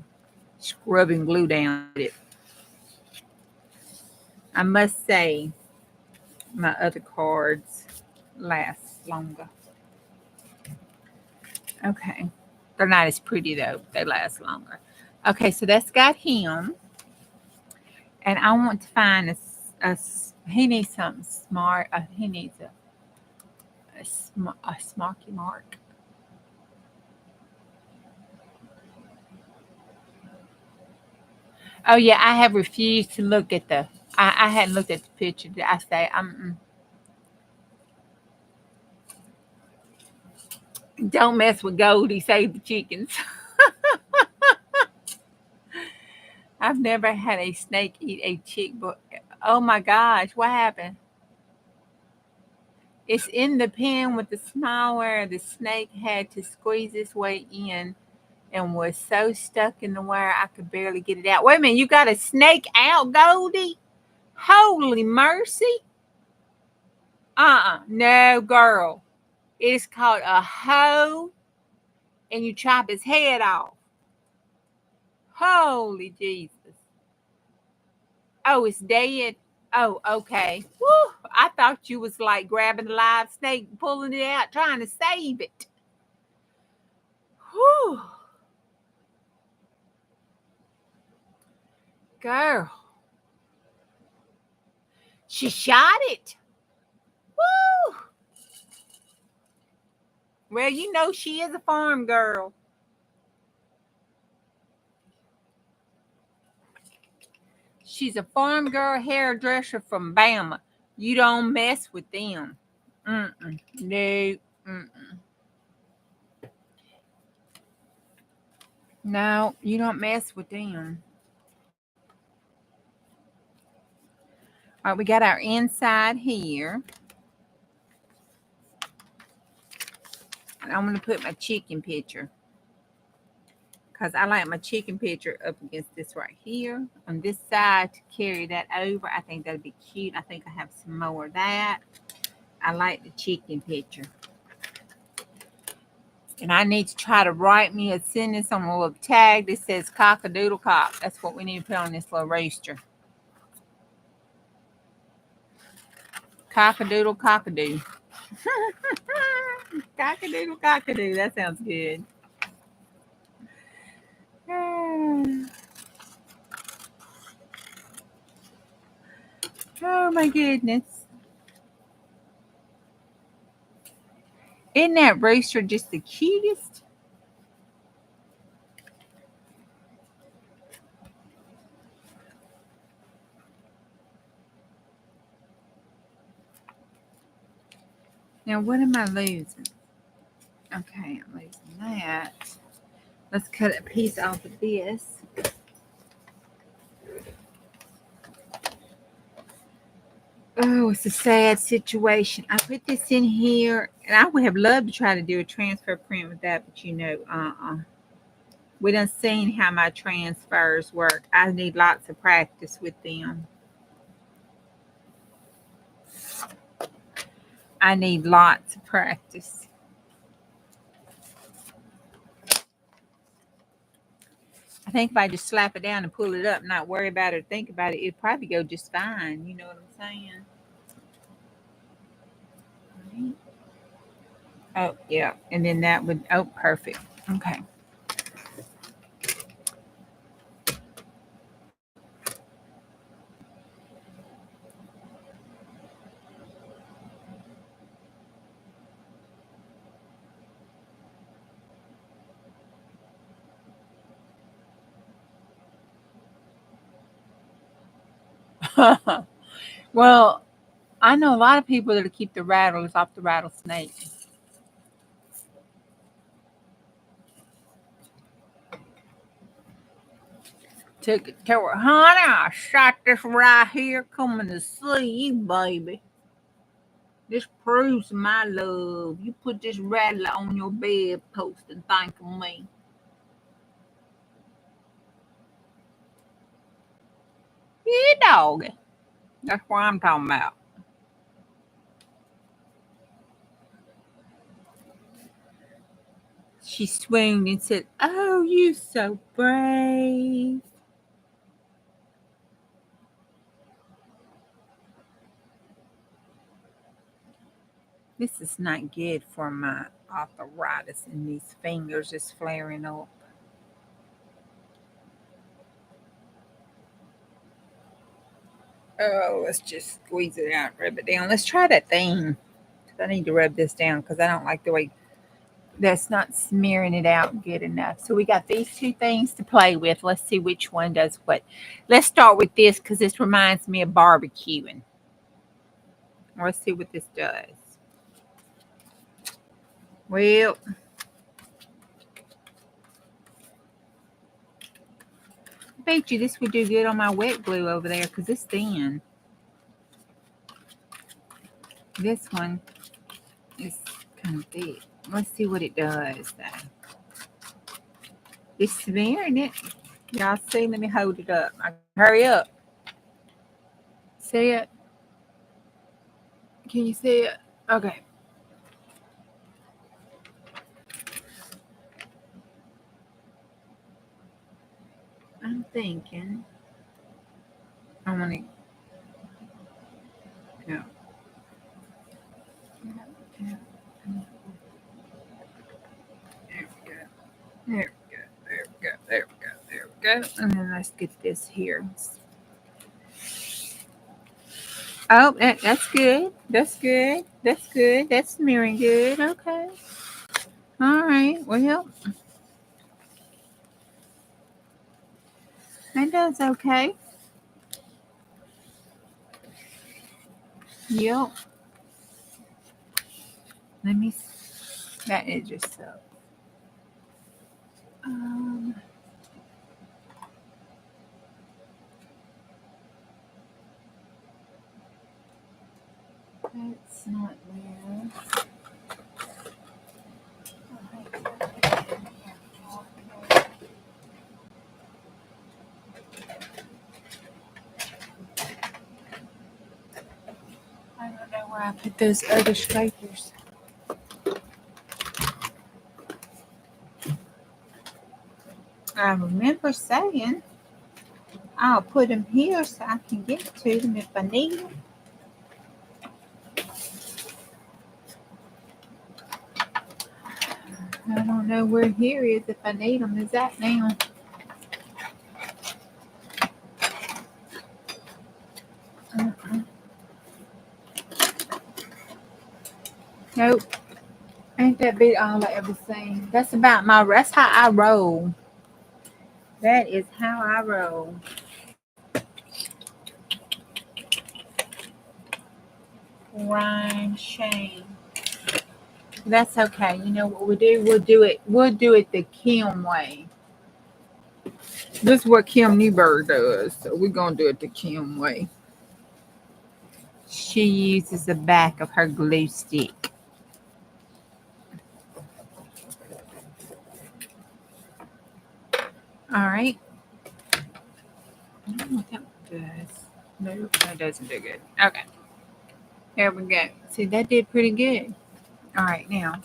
scrubbing glue down with it. I must say, my other cards last longer. Okay. They're not as pretty though. They last longer. Okay, so that's got him. And I want to find he needs something smart. He needs a smarky mark. Oh yeah, I have refused to look at I hadn't looked at the picture. I say don't mess with Goldie, save the chickens. I've never had a snake eat a chick, but oh my gosh, what happened? It's in the pen with the smile where the snake had to squeeze its way in and was so stuck in the wire I could barely get it out. Wait a minute, you got a snake out, Goldie? Holy mercy. No, girl. It's called a hoe and you chop his head off. Holy Jesus. Oh, it's dead. Oh, okay. Woo, I thought you was like grabbing a live snake, pulling it out, trying to save it. Whew. Girl. She shot it. Woo. Well, you know she is a farm girl. She's a farm girl hairdresser from Bama. You don't mess with them. No. No, you don't mess with them. All right, we got our inside here. And I'm going to put my chicken picture. Because I like my chicken picture up against this right here. On this side to carry that over. I think that'd be cute. I think I have some more of that. I like the chicken picture. And I need to try to write me a sentence on a little tag that says cock-a-doodle cock. That's what we need to put on this little rooster. Cock-a-doodle cock-a-doo. Cock-a-doodle cock-a-doo. That sounds good. Oh my goodness. Isn't that rooster just the cutest? Now, what am I losing? Okay, I'm losing that. Let's cut a piece off of this. Oh, it's a sad situation. I put this in here, and I would have loved to try to do a transfer print with that, but we done seen how my transfers work. I need lots of practice with them. I need lots of practice. I think if I just slap it down and pull it up, not worry about it or think about it, it'd probably go just fine. You know what I'm saying? Right. Oh, yeah. And then that would, oh, perfect. Okay. Well, I know a lot of people that'll keep the rattlers off the rattlesnake. Took it to her, honey. I shot this right here coming to see you, baby. This proves my love. You put this rattler on your bedpost and think of me. Yeah, doggy. That's what I'm talking about. She swooned and said, "Oh, you so brave." This is not good for my arthritis, and these fingers is flaring up. Oh, let's just squeeze it out, rub it down. Let's try that thing. I need to rub this down because I don't like the way that's not smearing it out good enough. So we got these two things to play with. Let's see which one does what. Let's start with this because this reminds me of barbecuing. Let's see what this does. Well, I bet you this would do good on my wet glue over there because it's thin. This one is kind of thick. Let's see what it does though. It's smearing it. Y'all see? Let me hold it up. Hurry up. See it? Can you see it? Okay. I'm thinking I want to go. There we go. There we go. There we go. There we go. There we go. And then let's get this here. Oh, that's good. That's good. That's good. That's smearing good. Okay. All right. Well, that does okay. Yep. Let me. That is just so. That's not there. I don't know where I put those other scrapers. I remember saying I'll put them here so I can get to them if I need them. I don't know where here is if I need them. Is that now? Nope. Ain't that big all I ever seen. That's about that's how I roll. That is how I roll. Rhyme shame. That's okay. You know what we do? We'll do it the Kim way. This is what Kim Newberg does. So we're gonna do it the Kim way. she uses the back of her glue stick. All right. I don't know what that does. No, that doesn't do good. Okay. There we go. See, that did pretty good. All right, now,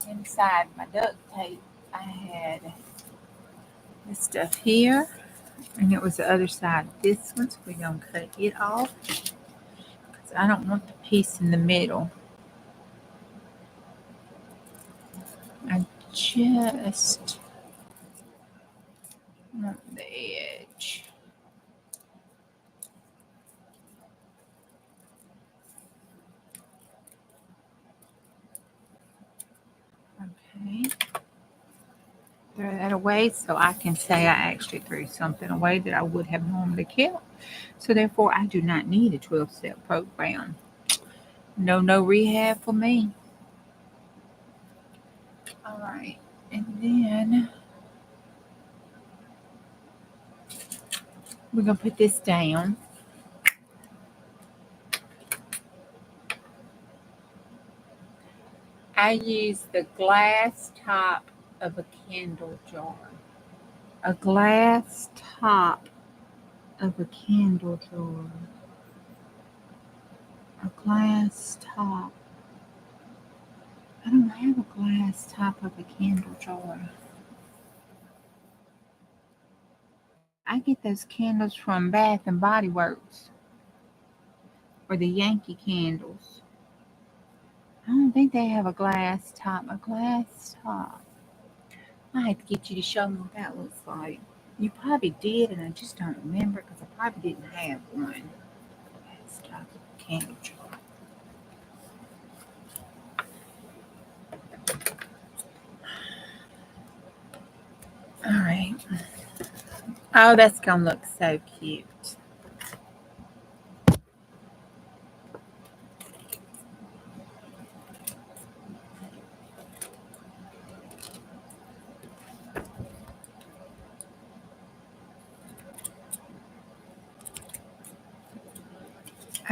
inside my duct tape, I had this stuff here, and it was the other side of this one, so we're going to cut it off, because I don't want the piece in the middle. I just want the edge. Okay. Throw that away so I can say I actually threw something away that I would have normally kept. So therefore, I do not need a 12-step program. No rehab for me. All right. And then we're going to put this down. I use the glass top of a candle jar. A glass top of a candle jar. A glass top. I don't have a glass top of a candle jar. I get those candles from Bath and Body Works. Or the Yankee candles. I don't think they have a glass top. A glass top. I have to get you to show me what that looks like. You probably did, and I just don't remember because I probably didn't have one. Glass top of a candle jar. All right. Oh, that's going to look so cute.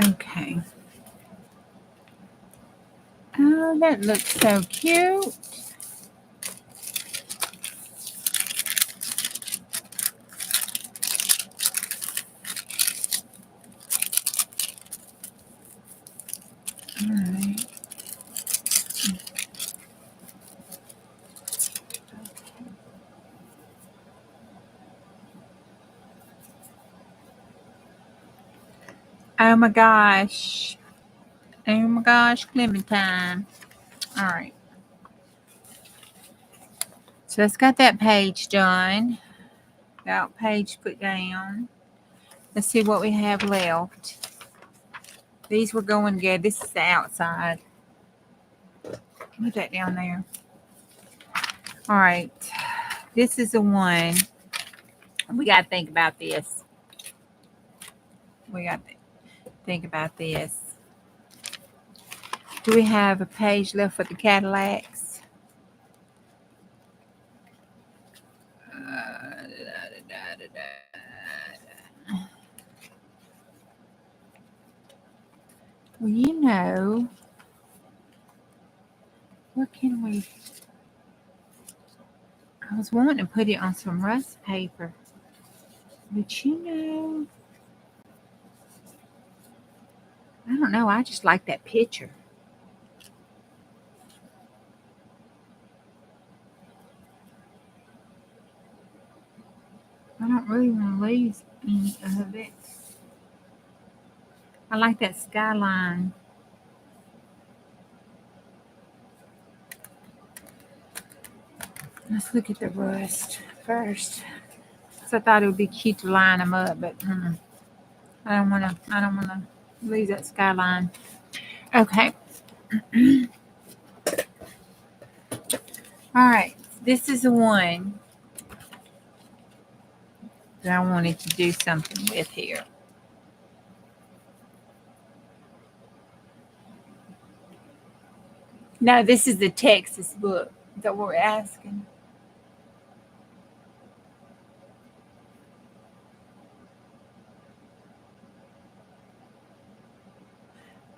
Okay. Oh, that looks so cute. All right. Oh my gosh. Oh my gosh, Clementine. All right. So let's got that page done. Got page put down. Let's see what we have left. These were going good. This is the outside. Put that down there. All right. This is the one. We got to think about this. We got to think about this. Do we have a page left for the Cadillacs? Well, you know, what can we... I was wanting to put it on some rust paper. But you know, I don't know. I just like that picture. I don't really want to lose any of it. I like that skyline. Let's look at the rust first. So I thought it would be cute to line them up, but I don't want to lose that skyline. Okay. All right. This is the one that I wanted to do something with here. No, this is the Texas book that we're asking.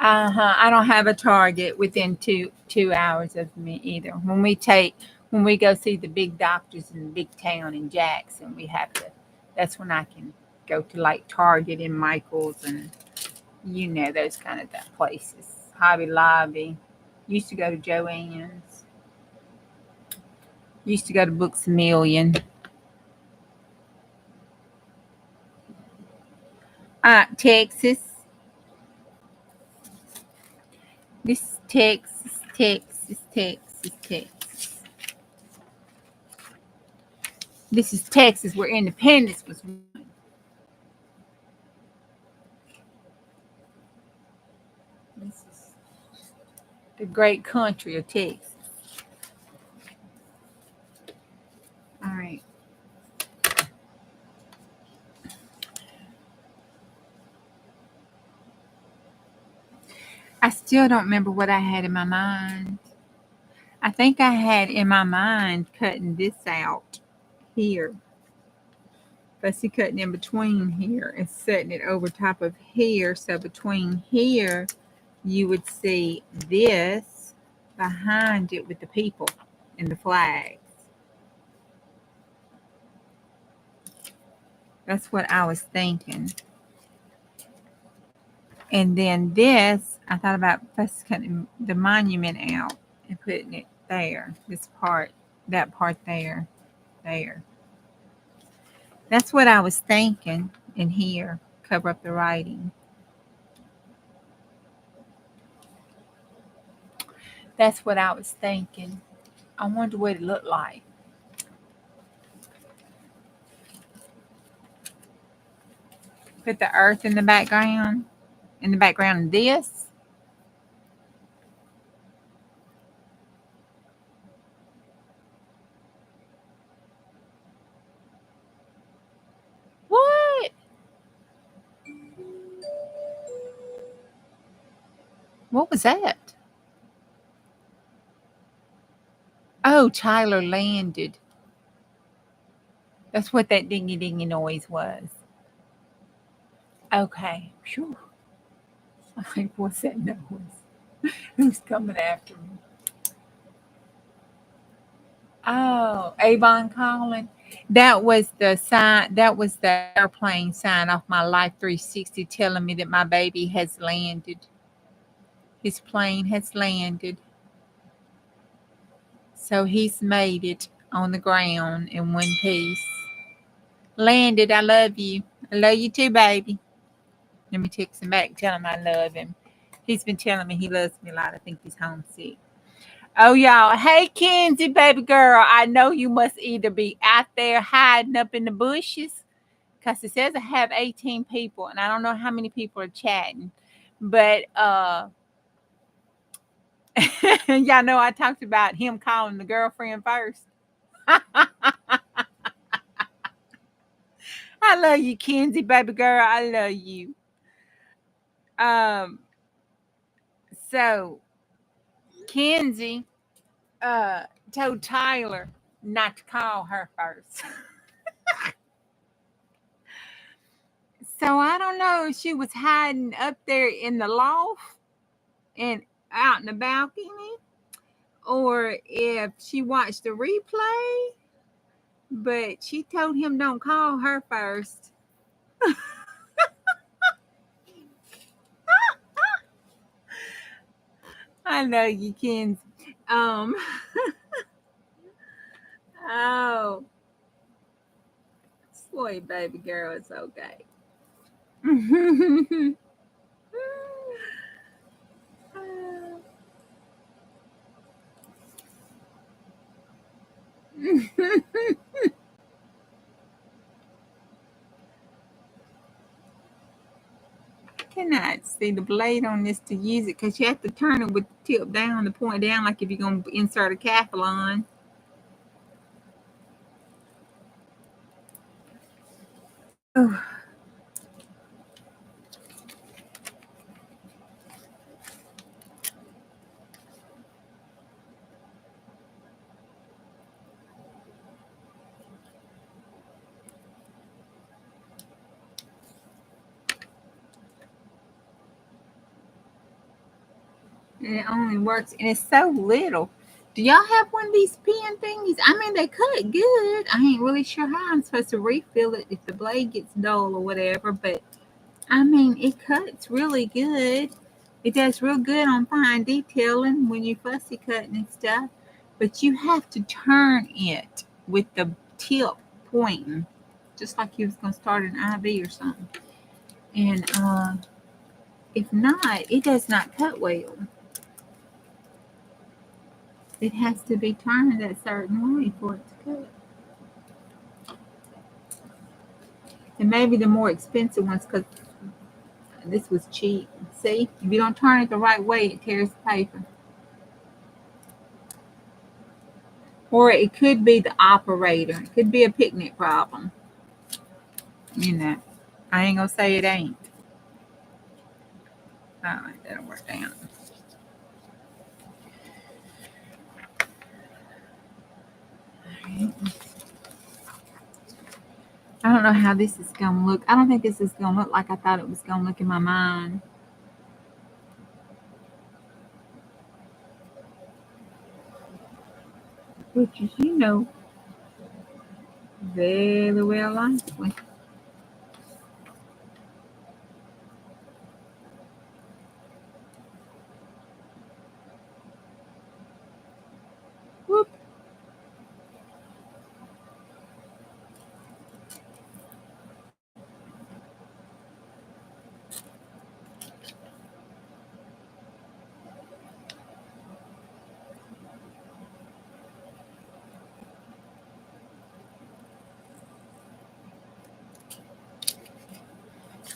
I don't have a Target within two hours of me either. When we go see the big doctors in the big town in Jackson, we have to. That's when I can go to like Target and Michaels and those kind of places. Hobby Lobby. Used to go to Joann's. Used to go to Books A Million. Texas. This is Texas, Texas, Texas, Texas. This is Texas where independence was won. This is the great country of Texas. All right. I still don't remember what I had in my mind. I think I had in my mind cutting this out here. But see, cutting in between here and setting it over top of here. So between here, you would see this behind it with the people and the flags. That's what I was thinking. And then this, I thought about first cutting the monument out and putting it there. This part, that part there, there. That's what I was thinking in here. Cover up the writing. That's what I was thinking. I wonder what it looked like. Put the earth in the background. In the background of this. What? What was that? Oh, Tyler landed. That's what that dingy dingy noise was. Okay. Phew. I'm like, what's that noise? Who's coming after me? Oh, Avon calling. That was the sign. That was the airplane sign off my Life 360 telling me that my baby has landed. His plane has landed. So he's made it on the ground in one piece. Landed. I love you. I love you too, baby. Let me text him back. Tell him I love him. He's been telling me he loves me a lot. I think he's homesick. Oh, y'all. Hey, Kenzie, baby girl. I know you must either be out there hiding up in the bushes because it says I have 18 people and I don't know how many people are chatting. But y'all know I talked about him calling the girlfriend first. I love you, Kenzie, baby girl. I love you. Um, so Kenzie told Tyler not to call her first. So I don't know if she was hiding up there in the loft and out in the balcony or if she watched the replay, but she told him don't call her first. I know you can. Um, oh, sweet baby girl, it's okay. Cannot see the blade on this to use it because you have to turn it with the tip down, the point down, like if you're going to insert a Cathlon. Oh. And it only works, and it's so little. Do y'all have one of these pen thingies? I mean, they cut good. I ain't really sure how I'm supposed to refill it if the blade gets dull or whatever, but I mean, it cuts really good. It does real good on fine detailing when you're fussy cutting and stuff, but you have to turn it with the tip pointing, just like you was going to start an IV or something. And if not, it does not cut well. It has to be turned a certain way for it to cut. And maybe the more expensive ones, because this was cheap. See, if you don't turn it the right way, it tears the paper. Or it could be the operator. It could be a picnic problem. You know, I ain't gonna say it ain't. All right, that'll work out. I don't know how this is gonna look. I don't think this is gonna look like I thought it was gonna look in my mind. Which is, very well likely. Whoop.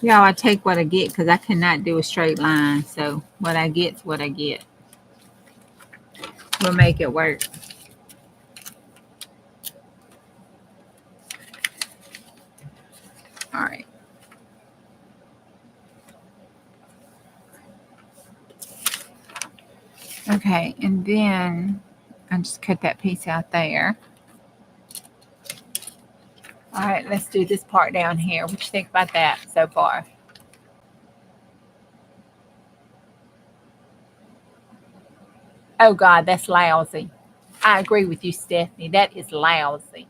Y'all, I take what I get because I cannot do a straight line. So what I get's what I get. We'll make it work. All right. Okay, and then I just cut that piece out there. All right, let's do this part down here. What you think about that so far? Oh, God, that's lousy. I agree with you, Stephanie. That is lousy.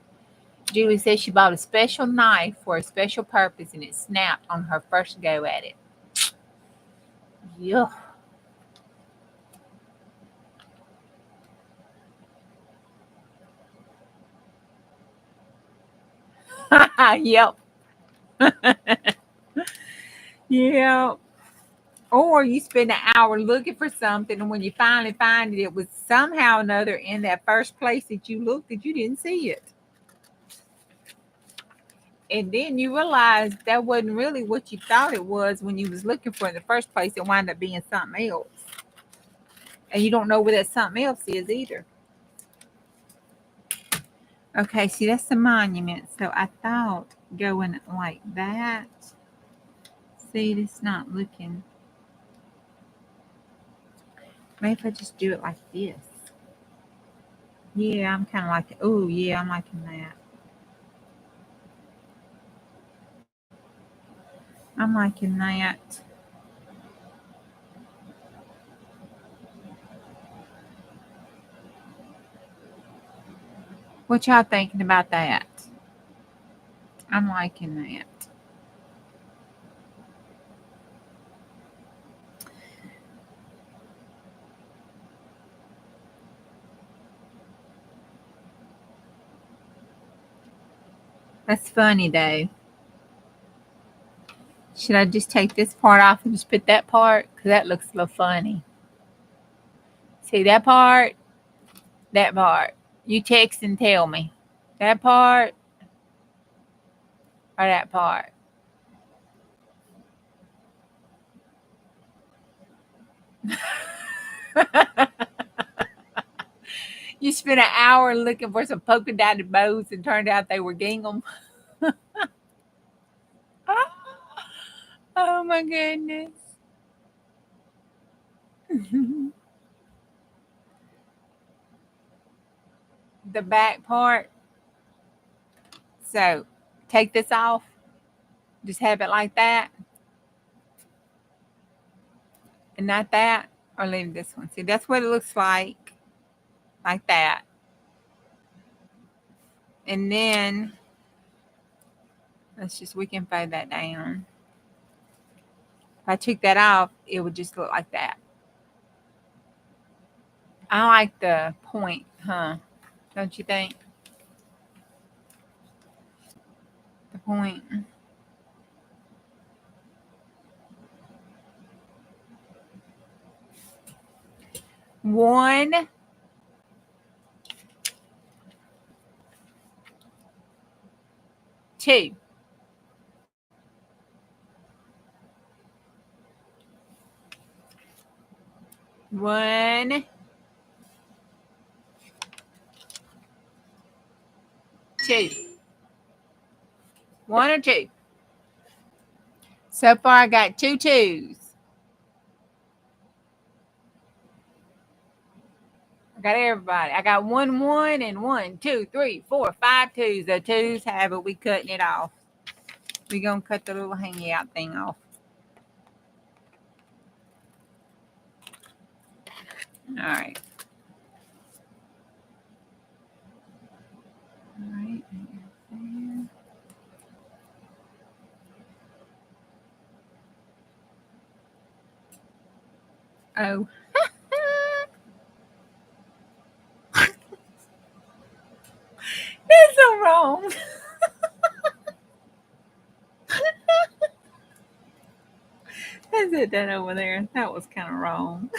Julie says she bought a special knife for a special purpose and it snapped on her first go at it. Yuck. Yep. Yeah. Or you spend an hour looking for something, and when you finally find it, it was somehow or another in that first place that you looked that you didn't see it. And then you realize that wasn't really what you thought it was when you was looking for it in the first place. It wound up being something else. And you don't know where that something else is either. Okay, see, that's the monument. So I thought going like that. See, it's not looking. Maybe if I just do it like this. Yeah, I'm kind of like, oh, yeah, I'm liking that. I'm liking that. What y'all thinking about that? I'm liking that. That's funny though. Should I just take this part off and just put that part? Because that looks a little funny. See that part? That part. You text and tell me. That part or that part? You spent an hour looking for some polka dotted bows and turned out they were gingham. Oh my goodness. The back part. So take this off. Just have it like that. And not that. or leave this one. See, that's what it looks like that. And then we can fade that down. If I took that off, it would just look like that. I like the point, huh? Don't you think? The point. One, two. One, two. One or two. So far, I got 2 twos. I got everybody. I got 1 1 and 1 2 3 4 5 twos. The twos have it. We cutting it off. We gonna cut the little hangy out thing off. All right. All right. Oh. That's so wrong. That's it done over there. That was kind of wrong.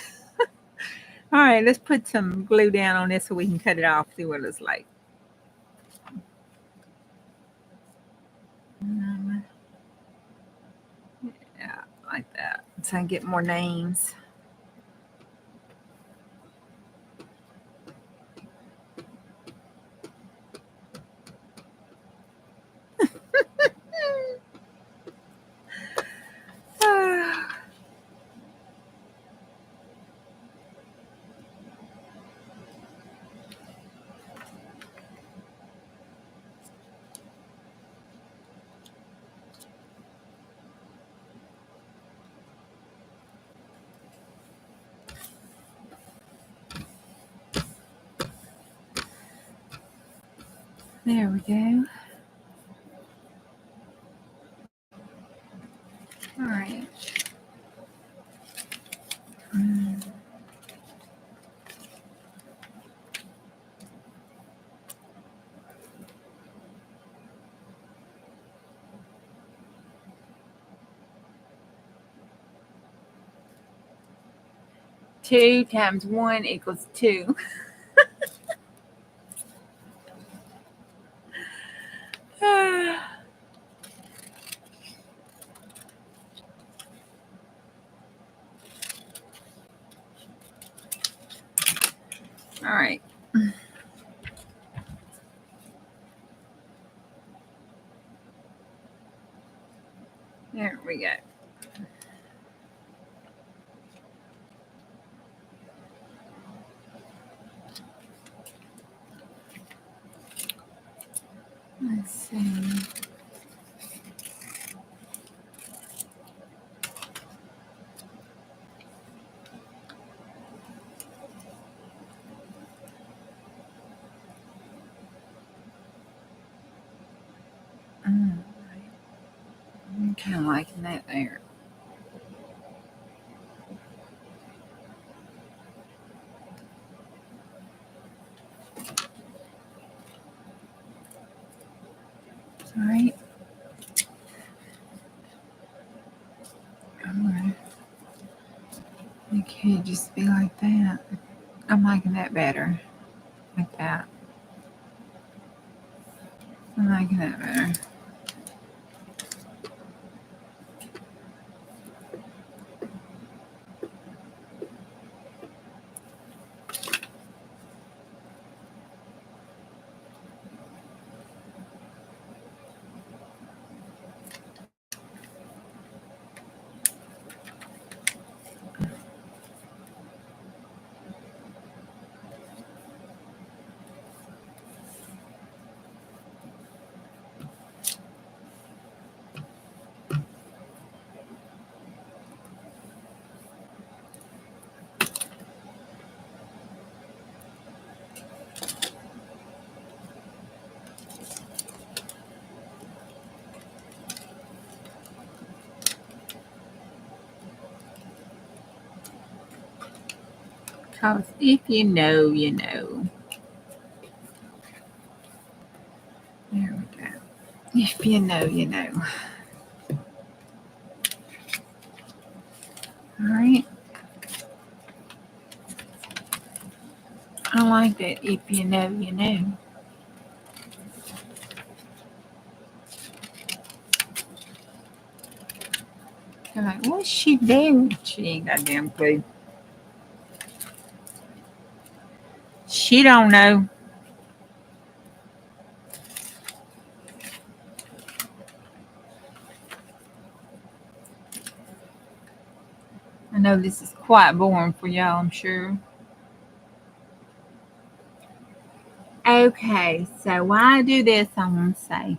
All right, let's put some glue down on this so we can cut it off, see what it looks like. Yeah, like that. So I get more names. There we go. All right. 2 times 1 equals 2. All right. There we go. Let's see. I'm kind of liking that there. All right. It can't just be like that. I'm liking that better. Like that. I'm liking that better. Because if you know, you know. There we go. If you know, you know. All right. I like that. If you know, you know. They're like, what's she doing? She ain't got damn clue. She don't know. I know this is quite boring for y'all, I'm sure. Okay, so while I do this, I want to say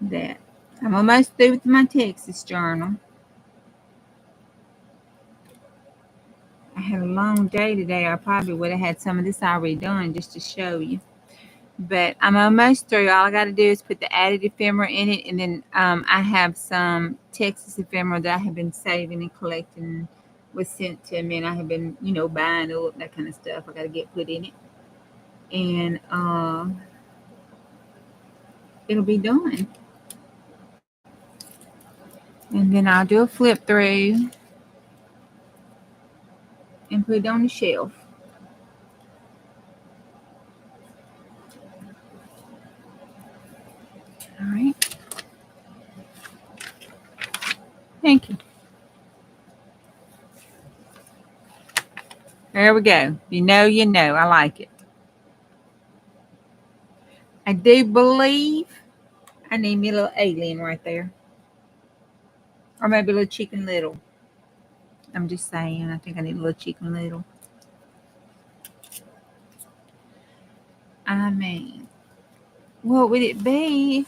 that I'm almost through with my Texas journal. I had a long day today. I probably would have had some of this already done just to show you. But I'm almost through. All I got to do is put the added ephemera in it. And then I have some Texas ephemera that I have been saving and collecting, was sent to me. And I have been, buying up, that kind of stuff. I got to get put in it. And it'll be done. And then I'll do a flip through and put it on the shelf. All right. Thank you. There we go. You know, you know. I like it. I do believe I need me a little alien right there. Or maybe a little Chicken Little. I'm just saying. I think I need a little Chicken Little. I mean, what would it be if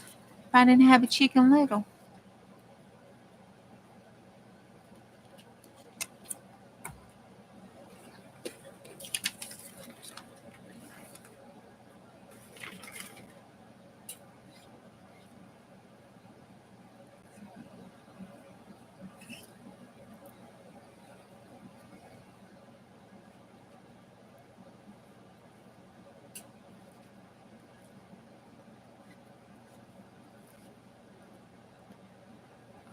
I didn't have a Chicken Little?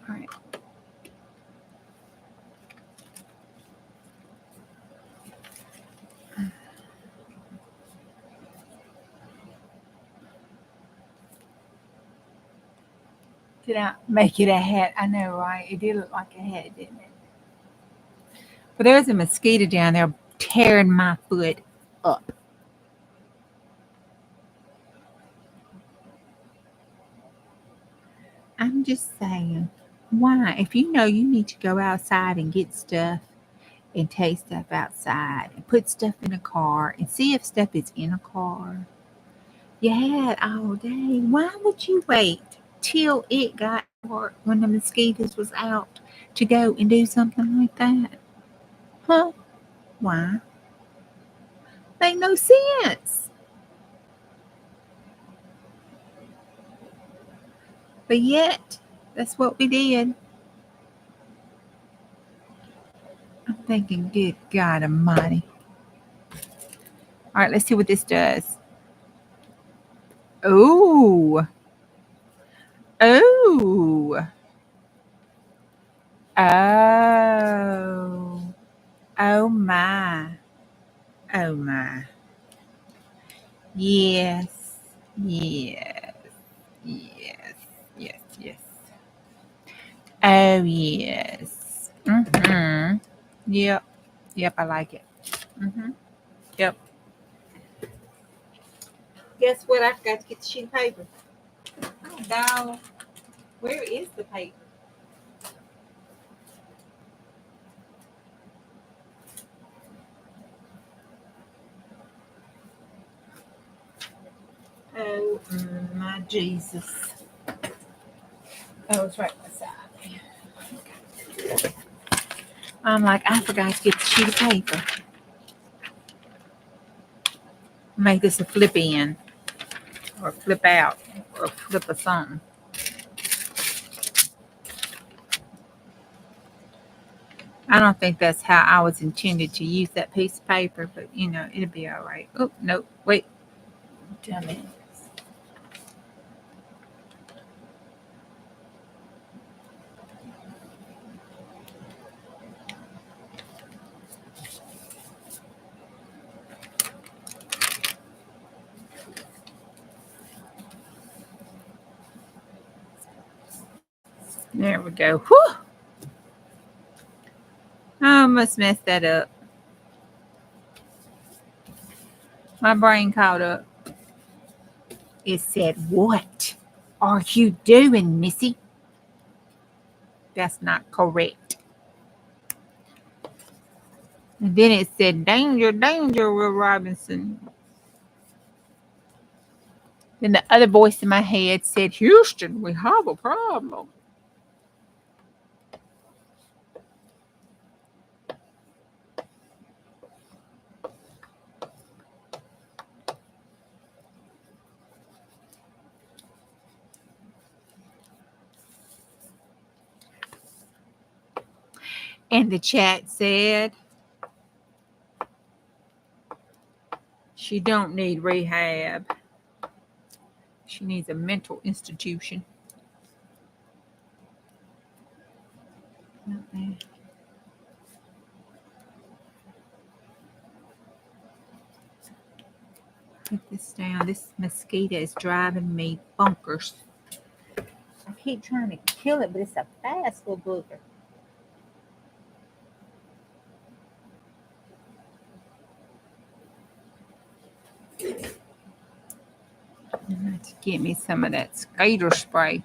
All right. Did I make it a hat? I know, right? It did look like a hat, didn't it? But there's a mosquito down there tearing my foot up. I'm just saying, why? If you know you need to go outside and get stuff and take stuff outside and put stuff in a car and see if stuff is in a car, you had all day. Why would you wait till it got dark when the mosquitoes was out to go and do something like that? Huh? Why? Make no sense. But yet, that's what we did. I'm thinking, good God Almighty. All right, let's see what this does. Ooh. Oh. Oh. Oh my. Oh my. Yes. Yes. Yes. Yes. Yes. Oh yes. Mm-hmm. Yep. Yep, I like it. Mm-hmm. Yep. Guess what? I forgot to get the sheet of paper. Oh no. Where is the paper? Oh my Jesus. Oh, it's right beside me. I'm like, I forgot to get the sheet of paper. Make this a flip in or flip out or flip a something. I don't think that's how I was intended to use that piece of paper, but you know, it'll be all right. Oh, no, wait. Dummy. There we go. Whew. I almost messed that up. My brain caught up. It said, "What are you doing, Missy?" That's not correct. And then it said, "Danger, danger, Will Robinson." Then the other voice in my head said, "Houston, we have a problem." And the chat said, "She don't need rehab. She needs a mental institution." Put this down. This mosquito is driving me bonkers. I keep trying to kill it, but it's a fast little booger. I have to get me some of that skater spray.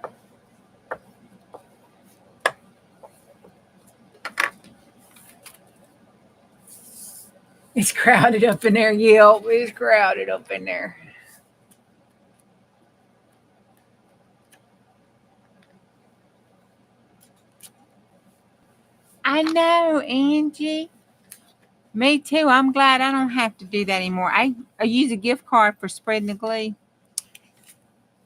It's crowded up in there, Yelp. It's crowded up in there. I know, Angie. Me too. I'm glad I don't have to do that anymore. I use a gift card for spreading the glue.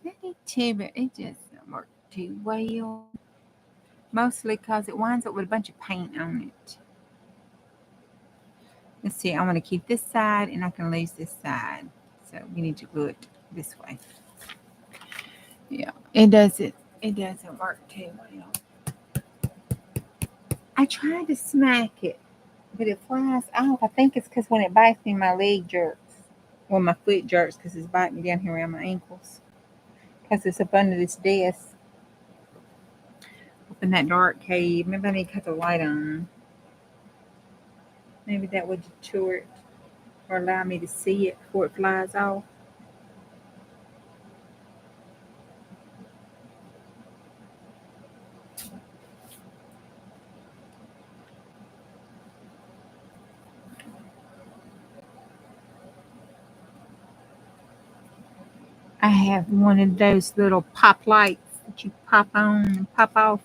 I did too, but it just doesn't work too well. Mostly because it winds up with a bunch of paint on it. Let's see. I want to keep this side and I can lose this side. So we need to glue it this way. Yeah, it doesn't work too well. I tried to smack it, but it flies off. I think it's because when it bites me, my leg jerks. Well, my foot jerks because it's biting me down here around my ankles. Because it's up under this desk. Up in that dark cave. Maybe I need to cut the light on. Maybe that would deter it or allow me to see it before it flies off. I have one of those little pop lights that you pop on and pop off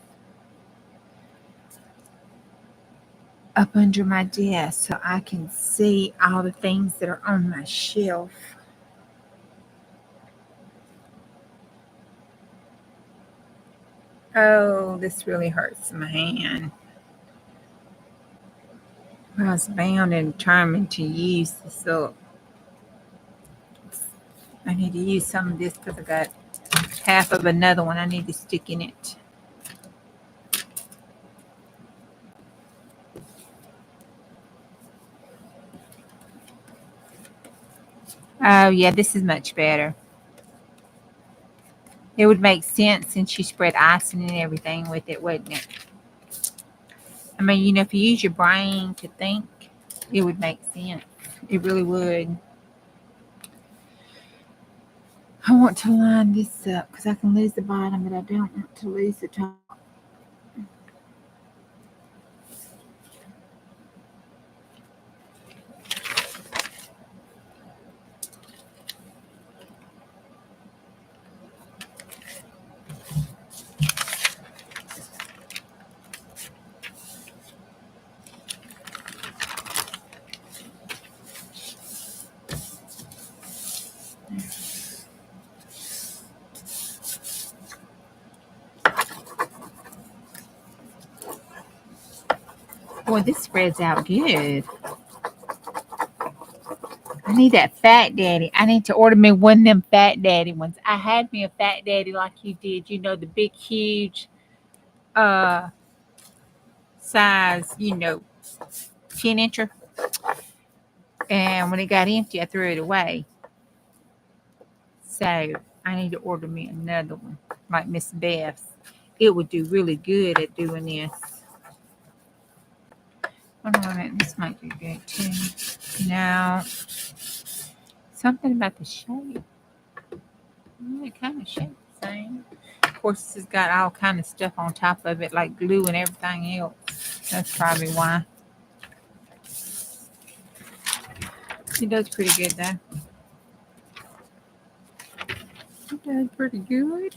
up under my desk so I can see all the things that are on my shelf. Oh, this really hurts my hand. I was bound and determined to use this up. I need to use some of this because I got half of another one I need to stick in it. Oh, yeah, this is much better. It would make sense since you spread icing and everything with it, wouldn't it? I mean, you know, if you use your brain to think, it would make sense. It really would. I want to line this up because I can lose the bottom, but I don't want to lose the top. Boy, this spreads out good. I need that Fat Daddy. I need to order me one of them Fat Daddy ones. I had me a Fat Daddy like you did. You know, the big, huge uh size, 10-incher. And when it got empty, I threw it away. So I need to order me another one, like Miss Beth's. It would do really good at doing this. Hold on a minute, this might be good too. Now, something about the shape. It kind of shapes the same. Of course, this has got all kind of stuff on top of it, like glue and everything else. That's probably why. It does pretty good though. It does pretty good.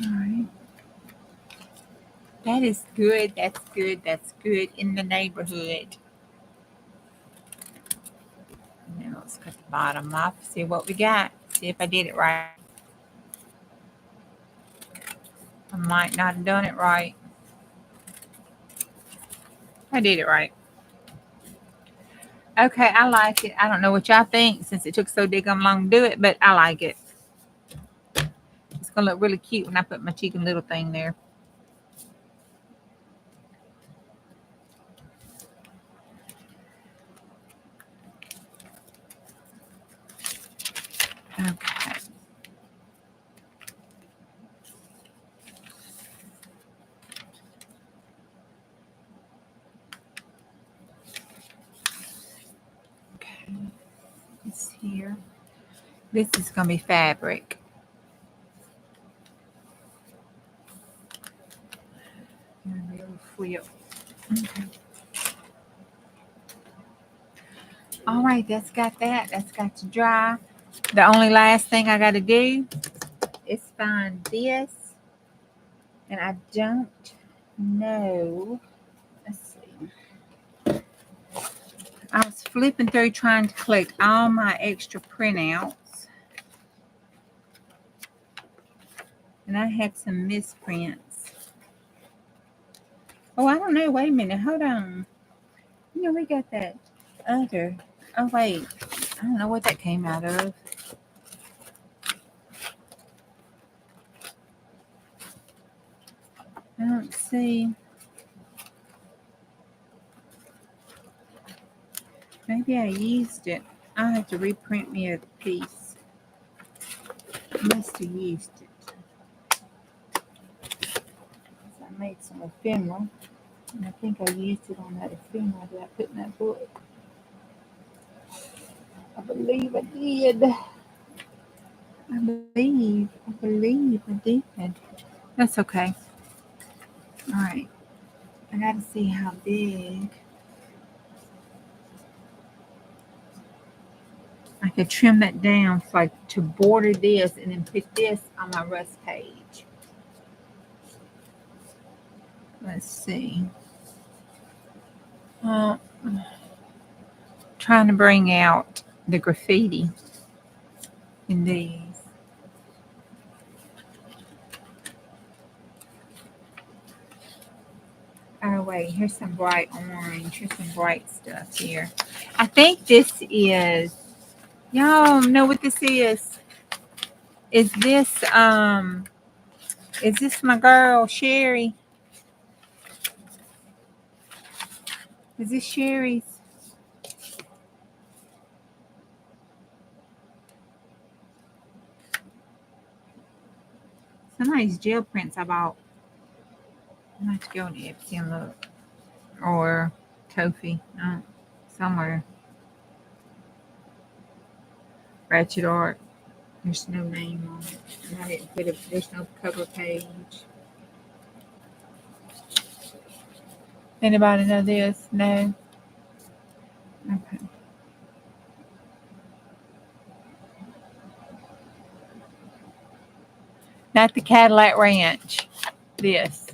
All right. That is good. That's good. That's good in the neighborhood. Now let's cut the bottom off. See what we got. See if I did it right. I might not have done it right. I did it right. Okay, I like it. I don't know what y'all think since it took so daggum long to do it, but I like it. It's going to look really cute when I put my chicken little thing there. Okay. Okay. It's here. This is going to be fabric. And it'll flip. Okay. All right, that's got that. That's got to dry. The only last thing I got to do is find this. And I don't know. Let's see. I was flipping through trying to collect all my extra printouts. And I had some misprints. Oh, I don't know. Wait a minute. Hold on. We got that other. Oh, wait. I don't know what that came out of. I don't see. Maybe I used it. I'll have to reprint me a piece. I must have used it. I made some ephemera. And I think I used it on that ephemera that I put in that book. I believe I did. I believe I did. That's okay. All right. I got to see how big. I could trim that down so like to border this and then put this on my rust page. Let's see. Trying to bring out the graffiti in these. Oh wait, here's some bright orange. Here's some bright stuff here. I think this is. Y'all know what this is? Is this my girl Sherry? Is this Sherry's? Some of these gel prints I bought. I have to go on Etsy and look. Or Kofi. Somewhere. Ratchet Art. There's no name on it. And I didn't put it. There's no cover page. Anybody know this? No? Okay. Not the Cadillac Ranch. this.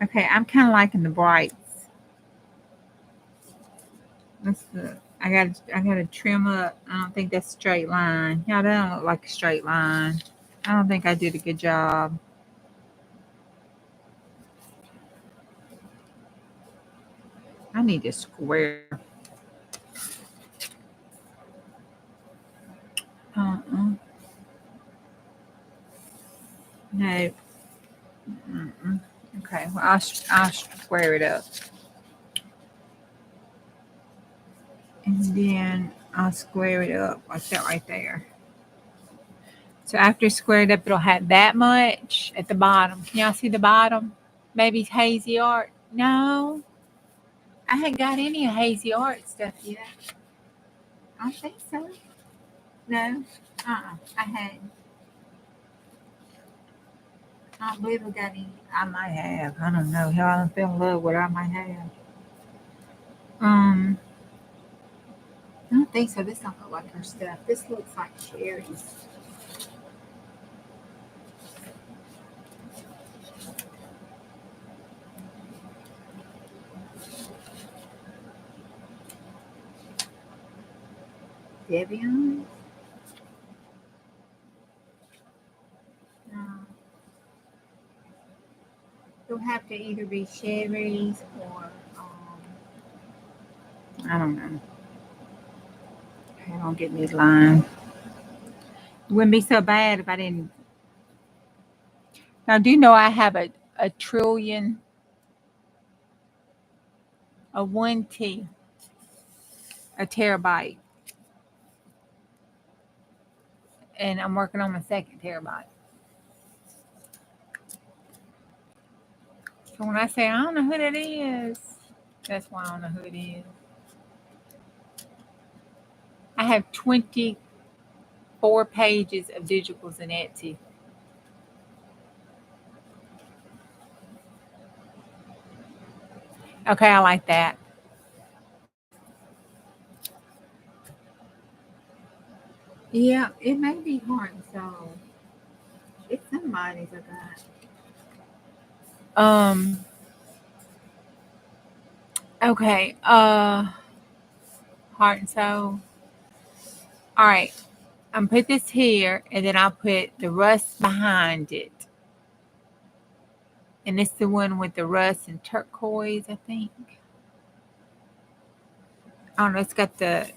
Okay, I'm kind of liking the brights. I gotta trim up. I don't think that's a straight line. Yeah, that don't look like a straight line. I don't think I did a good job. I need a square. No. Mm-mm. Okay, well, I'll square it up. And then I'll square it up like that right there. So after it's squared up, it'll have that much at the bottom. Can y'all see the bottom? Maybe hazy art. No, I hadn't got any hazy art stuff yet. I don't think so. No, I hadn't. I don't believe I got any. I might have. I don't know. Hell, I don't feel in love with what I might have. I don't think so. This don't look like her stuff. This looks like cherries. Devian? No. It'll have to either be cherries or I don't know. I don't get this line. It wouldn't be so bad if I didn't. Now, do you know I have a trillion, a 1T, a terabyte, and I'm working on my second terabyte. So when I say I don't know who that is, that's why I don't know who it is. I have 24 pages of digitals in Etsy. Okay, I like that. Yeah, it may be Heart and Soul. It's somebody's I got. Okay. Heart and Soul. All right. I'm put this here, and then I'll put the rust behind it. And it's the one with the rust and turquoise, I think. I don't know. It's got the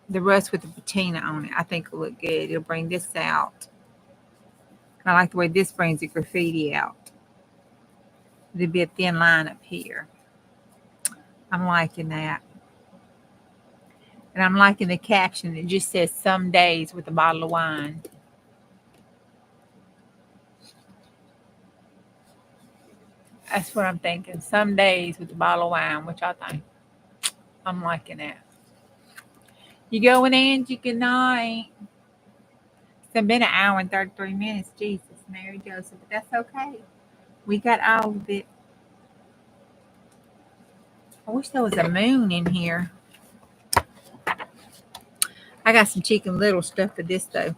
rust with the patina on it. I think it'll look good. It'll bring this out. I like the way this brings the graffiti out. There'll be a thin line up here. I'm liking that. And I'm liking the caption. It just says some days with a bottle of wine. That's what I'm thinking. Some days with a bottle of wine, which I think. I'm liking that. You going, Angie? Good night. It's been an hour and 33 minutes. Jesus, Mary Joseph. But that's okay. We got all of it. I wish there was a moon in here. I got some Chicken Little stuff for this, though.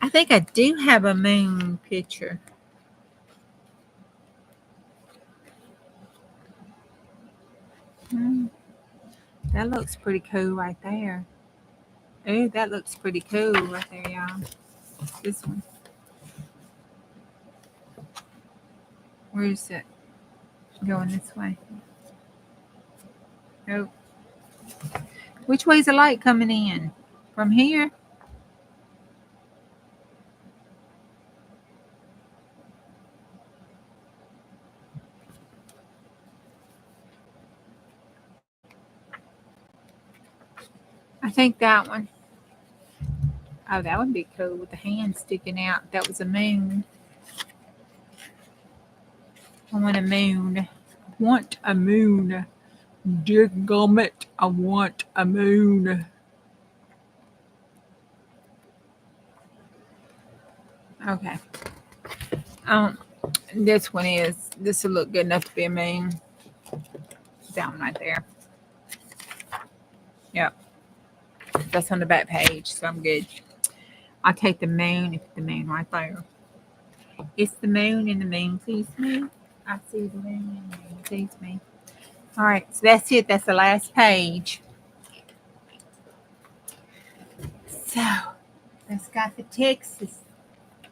I think I do have a moon picture. That looks pretty cool right there. Oh, that looks pretty cool right there, y'all. This one. Where is it? Going this way. Oh. Which way is the light coming in? From here? I think that one. Oh, that would be cool with the hand sticking out. That was a moon. I want a moon. I want a moon. Dear gummit, I want a moon. Okay. This one is. This will look good enough to be a moon. That one right there. Yep. That's on the back page, so I'm good. I'll take the moon. It's the moon right there. It's the moon, and the moon sees me. I see the moon, and the moon sees me. All right, so that's it. That's the last page. So that's got the Texas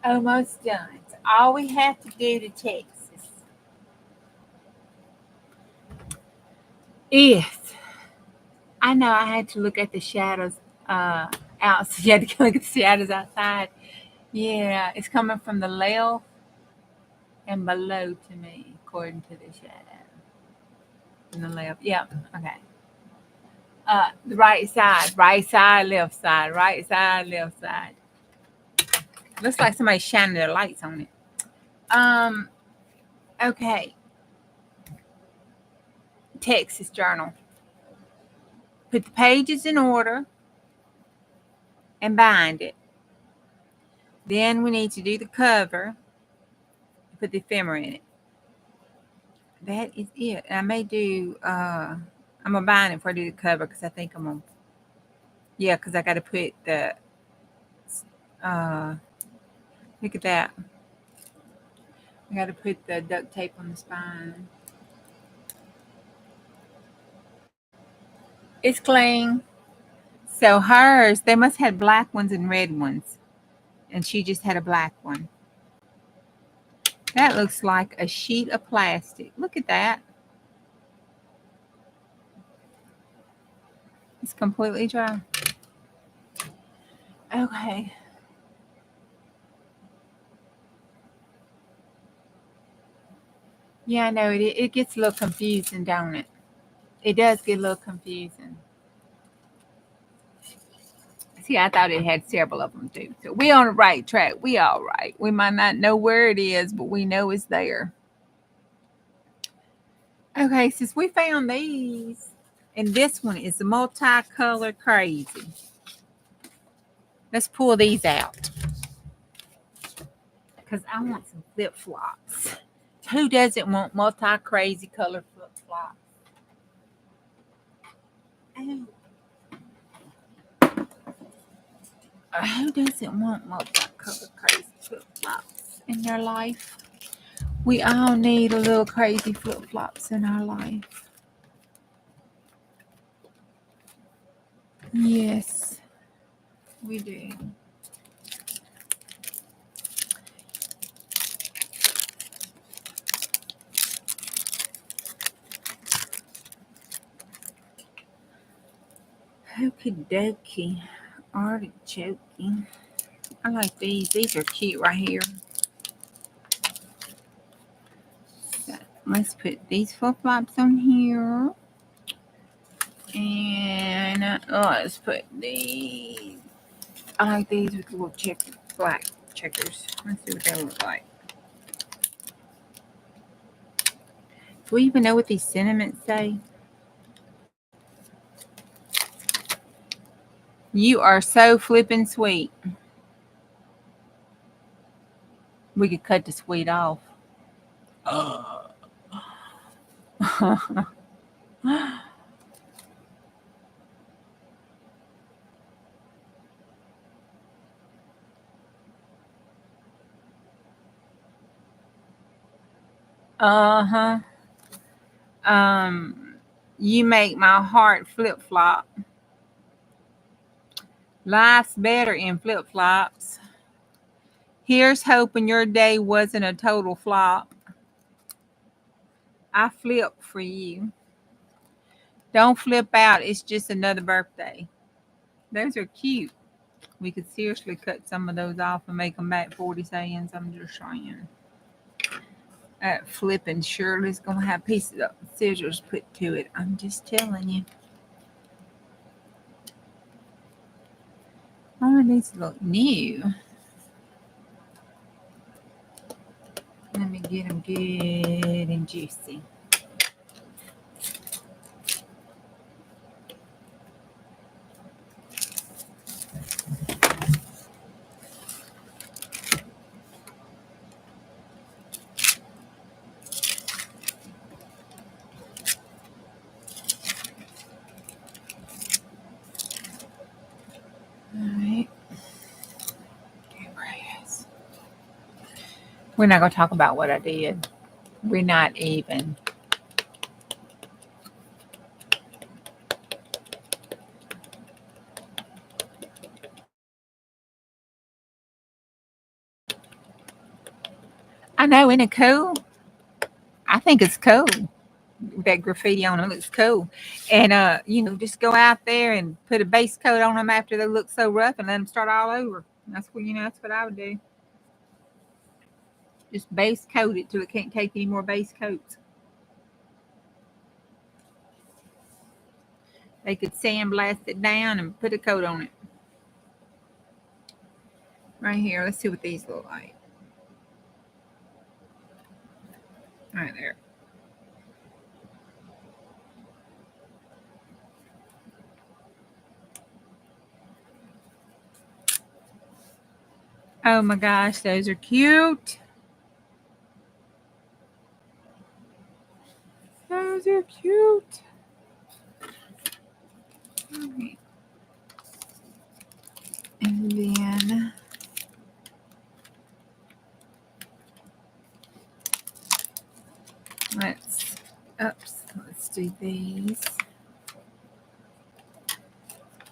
almost done. So all we have to do to Texas is, I know I had to look at the shadows out. So you had to look at the shadows outside. Yeah, it's coming from the left and below to me, according to the shadow. From the left. Yeah, okay. The right side, left side, right side, left side. Looks like somebody's shining their lights on it. Okay. Texas Journal. Put the pages in order and bind it. Then we need to do the cover. Put the ephemera in it. That is it. And I may do, I'm going to bind it before I do the cover because I think I'm going to, yeah, because I got to put the, look at that. I got to put the duct tape on the spine. It's clean. So hers, they must have black ones and red ones. And she just had a black one. That looks like a sheet of plastic. Look at that. It's completely dry. Okay. Yeah, I know. It gets a little confusing, don't it? It does get a little confusing. See, I thought it had several of them too. So we on the right track. We all right. We might not know where it is, but we know it's there. Okay, since we found these, and this one is the multicolored crazy. Let's pull these out. Because I want some flip-flops. Who doesn't want multi-crazy color flip-flops? Oh. Who doesn't want multi-color crazy flip-flops in their life? We all need a little crazy flip-flops in our life. Yes, we do. Okie dokie. Artichoke. I like these. These are cute right here. So let's put these flip-flops on here. And let's put these. I like these with little black checkers. Let's see what they look like. Do we even know what these sentiments say? You are so flippin' sweet. We could cut the sweet off. Uh-huh. You make my heart flip-flop. Life's better in flip-flops. Here's hoping your day wasn't a total flop. I flip for you. Don't flip out. It's just another birthday. Those are cute. We could seriously cut some of those off and make them back 40 sayings. I'm just saying. Flipping Shirley's going to have pieces of scissors put to it. I'm just telling you. All of these look new. Let me get them good and juicy. We're not going to talk about what I did. We're not even. I know, isn't it cool? I think it's cool. That graffiti on it looks cool. And, just go out there and put a base coat on them after they look so rough and let them start all over. That's what, that's what I would do. Just base coat it till it can't take any more base coats. They could sandblast it down and put a coat on it. Right here, let's see what these look like. Right there. Oh my gosh, those are cute. Those are cute. Okay. And then let's do these.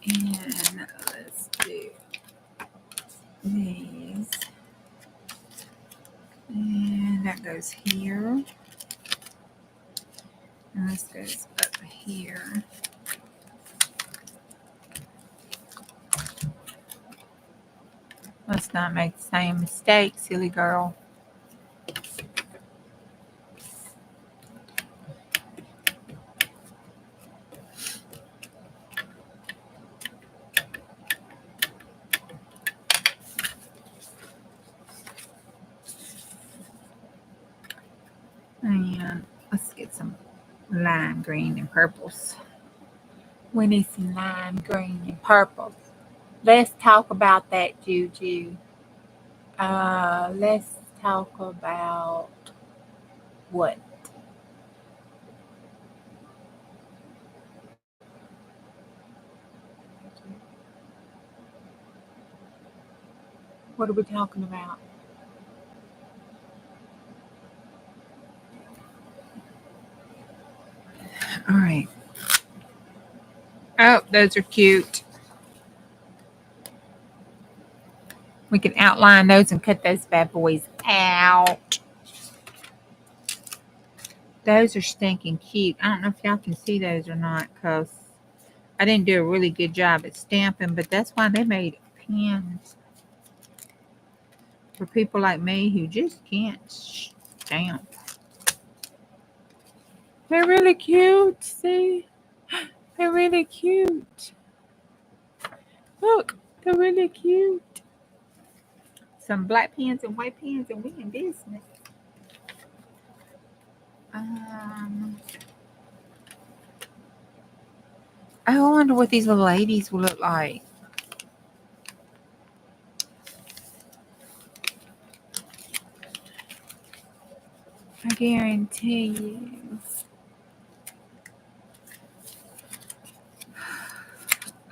And let's do these. And that goes here. And this goes up here. Let's not make the same mistake, silly girl. And let's get some lime green and purples. We need some lime green and purples. Let's talk about that, Juju. Let's talk about what? What are we talking about? All right. Oh, those are cute. We can outline those and cut those bad boys out. Those are stinking cute. I don't know if y'all can see those or not because I didn't do a really good job at stamping, but that's why they made pins for people like me who just can't stamp. They're really cute. See? They're really cute. Look, they're really cute. Some black pins and white pins, and we in business. I wonder what these little ladies will look like. I guarantee you.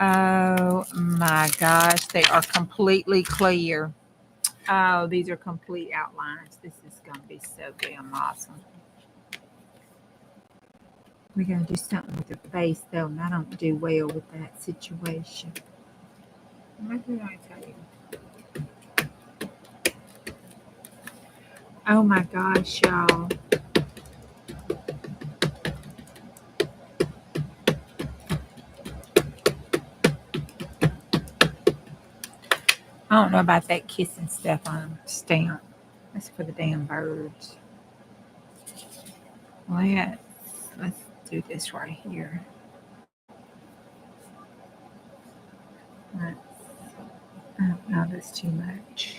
Oh my gosh, they are completely clear. Oh, these are complete outlines. This is going to be so damn awesome. We're going to do something with her face, though, and I don't do well with that situation. What did I tell you? Oh my gosh, y'all. I don't know about that kissing stuff on stamp. That's for the damn birds. Let's do this right here. No, that's too much.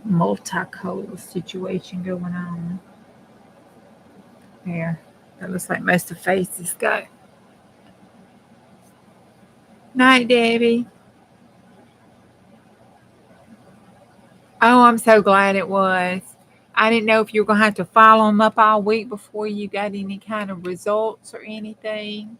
Multicolor situation going on. There. That looks like most of the face has got. Night, Debbie. Oh, I'm so glad it was. I didn't know if you were going to have to follow them up all week before you got any kind of results or anything.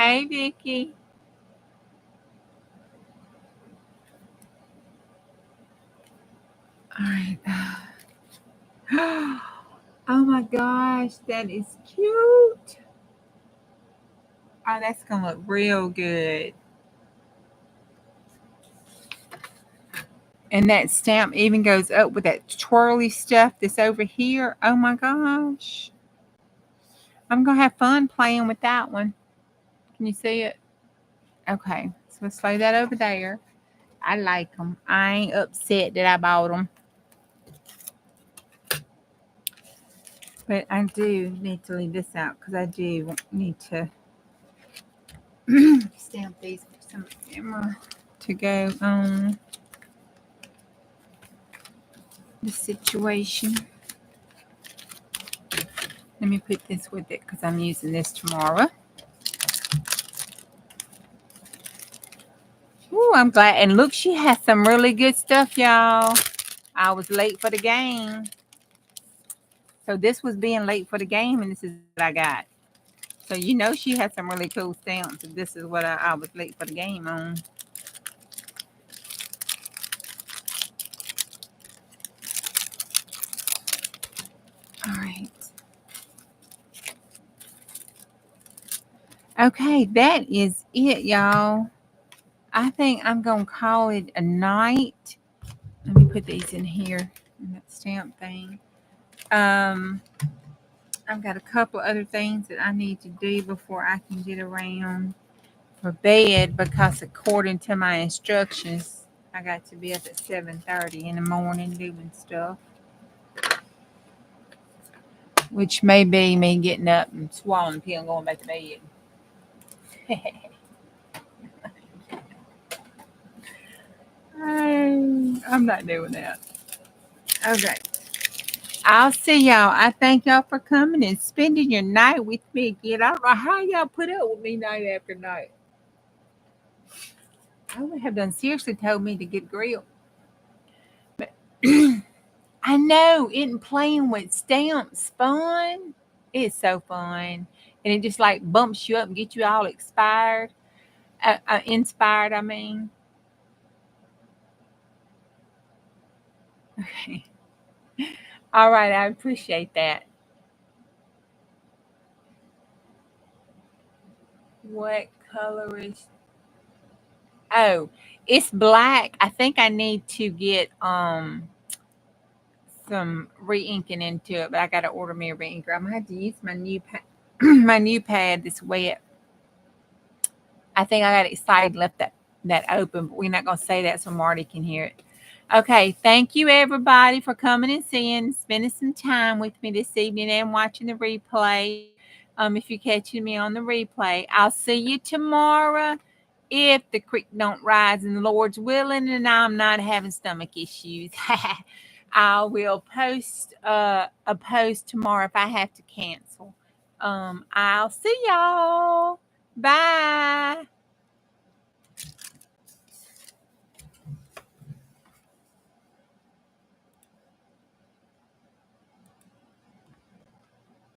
Hey, Vicky. All right. Oh my gosh, that is cute. Oh, that's gonna look real good. And that stamp even goes up with that twirly stuff that's over here. Oh my gosh. I'm gonna have fun playing with that one. Can you see it? Okay, so let's lay that over there. I like them. I ain't upset that I bought them. But I do need to leave this out because I do need to stamp these for some camera to go on the situation. Let me put this with it because I'm using this tomorrow. Ooh, I'm glad. And look, she has some really good stuff, y'all. I was late for the game. So this was being late for the game, and this is what I got. So you know she has some really cool stamps. And this is what I was late for the game on. All right. Okay, that is it, y'all. I think I'm going to call it a night. Let me put these in here, in that stamp thing. I've got a couple other things that I need to do before I can get around for bed because according to my instructions, I got to be up at 7:30 in the morning doing stuff. Which may be me getting up and swallowing a pill and going back to bed. I'm not doing that. Okay. I'll see y'all. I thank y'all for coming and spending your night with me again. I don't know how y'all put up with me night after night. I would have done seriously told me to get grilled. But I know, isn't playing with stamps fun? It's so fun. And it just like bumps you up and gets you all inspired. Inspired, I mean. Okay. All right, I appreciate that. What color is? Oh, it's black. I think I need to get some re-inking into it, but I got to order me a re-inker. I'm gonna have to use my new my new pad that's wet. I think I got excited, left that open, but we're not gonna say that so Marty can hear it. Okay, thank you everybody for coming and seeing, spending some time with me this evening and watching the replay. If you're catching me on the replay, I'll see you tomorrow if the creek don't rise and the Lord's willing and I'm not having stomach issues. I will post a post tomorrow if I have to cancel. I'll see y'all. Bye.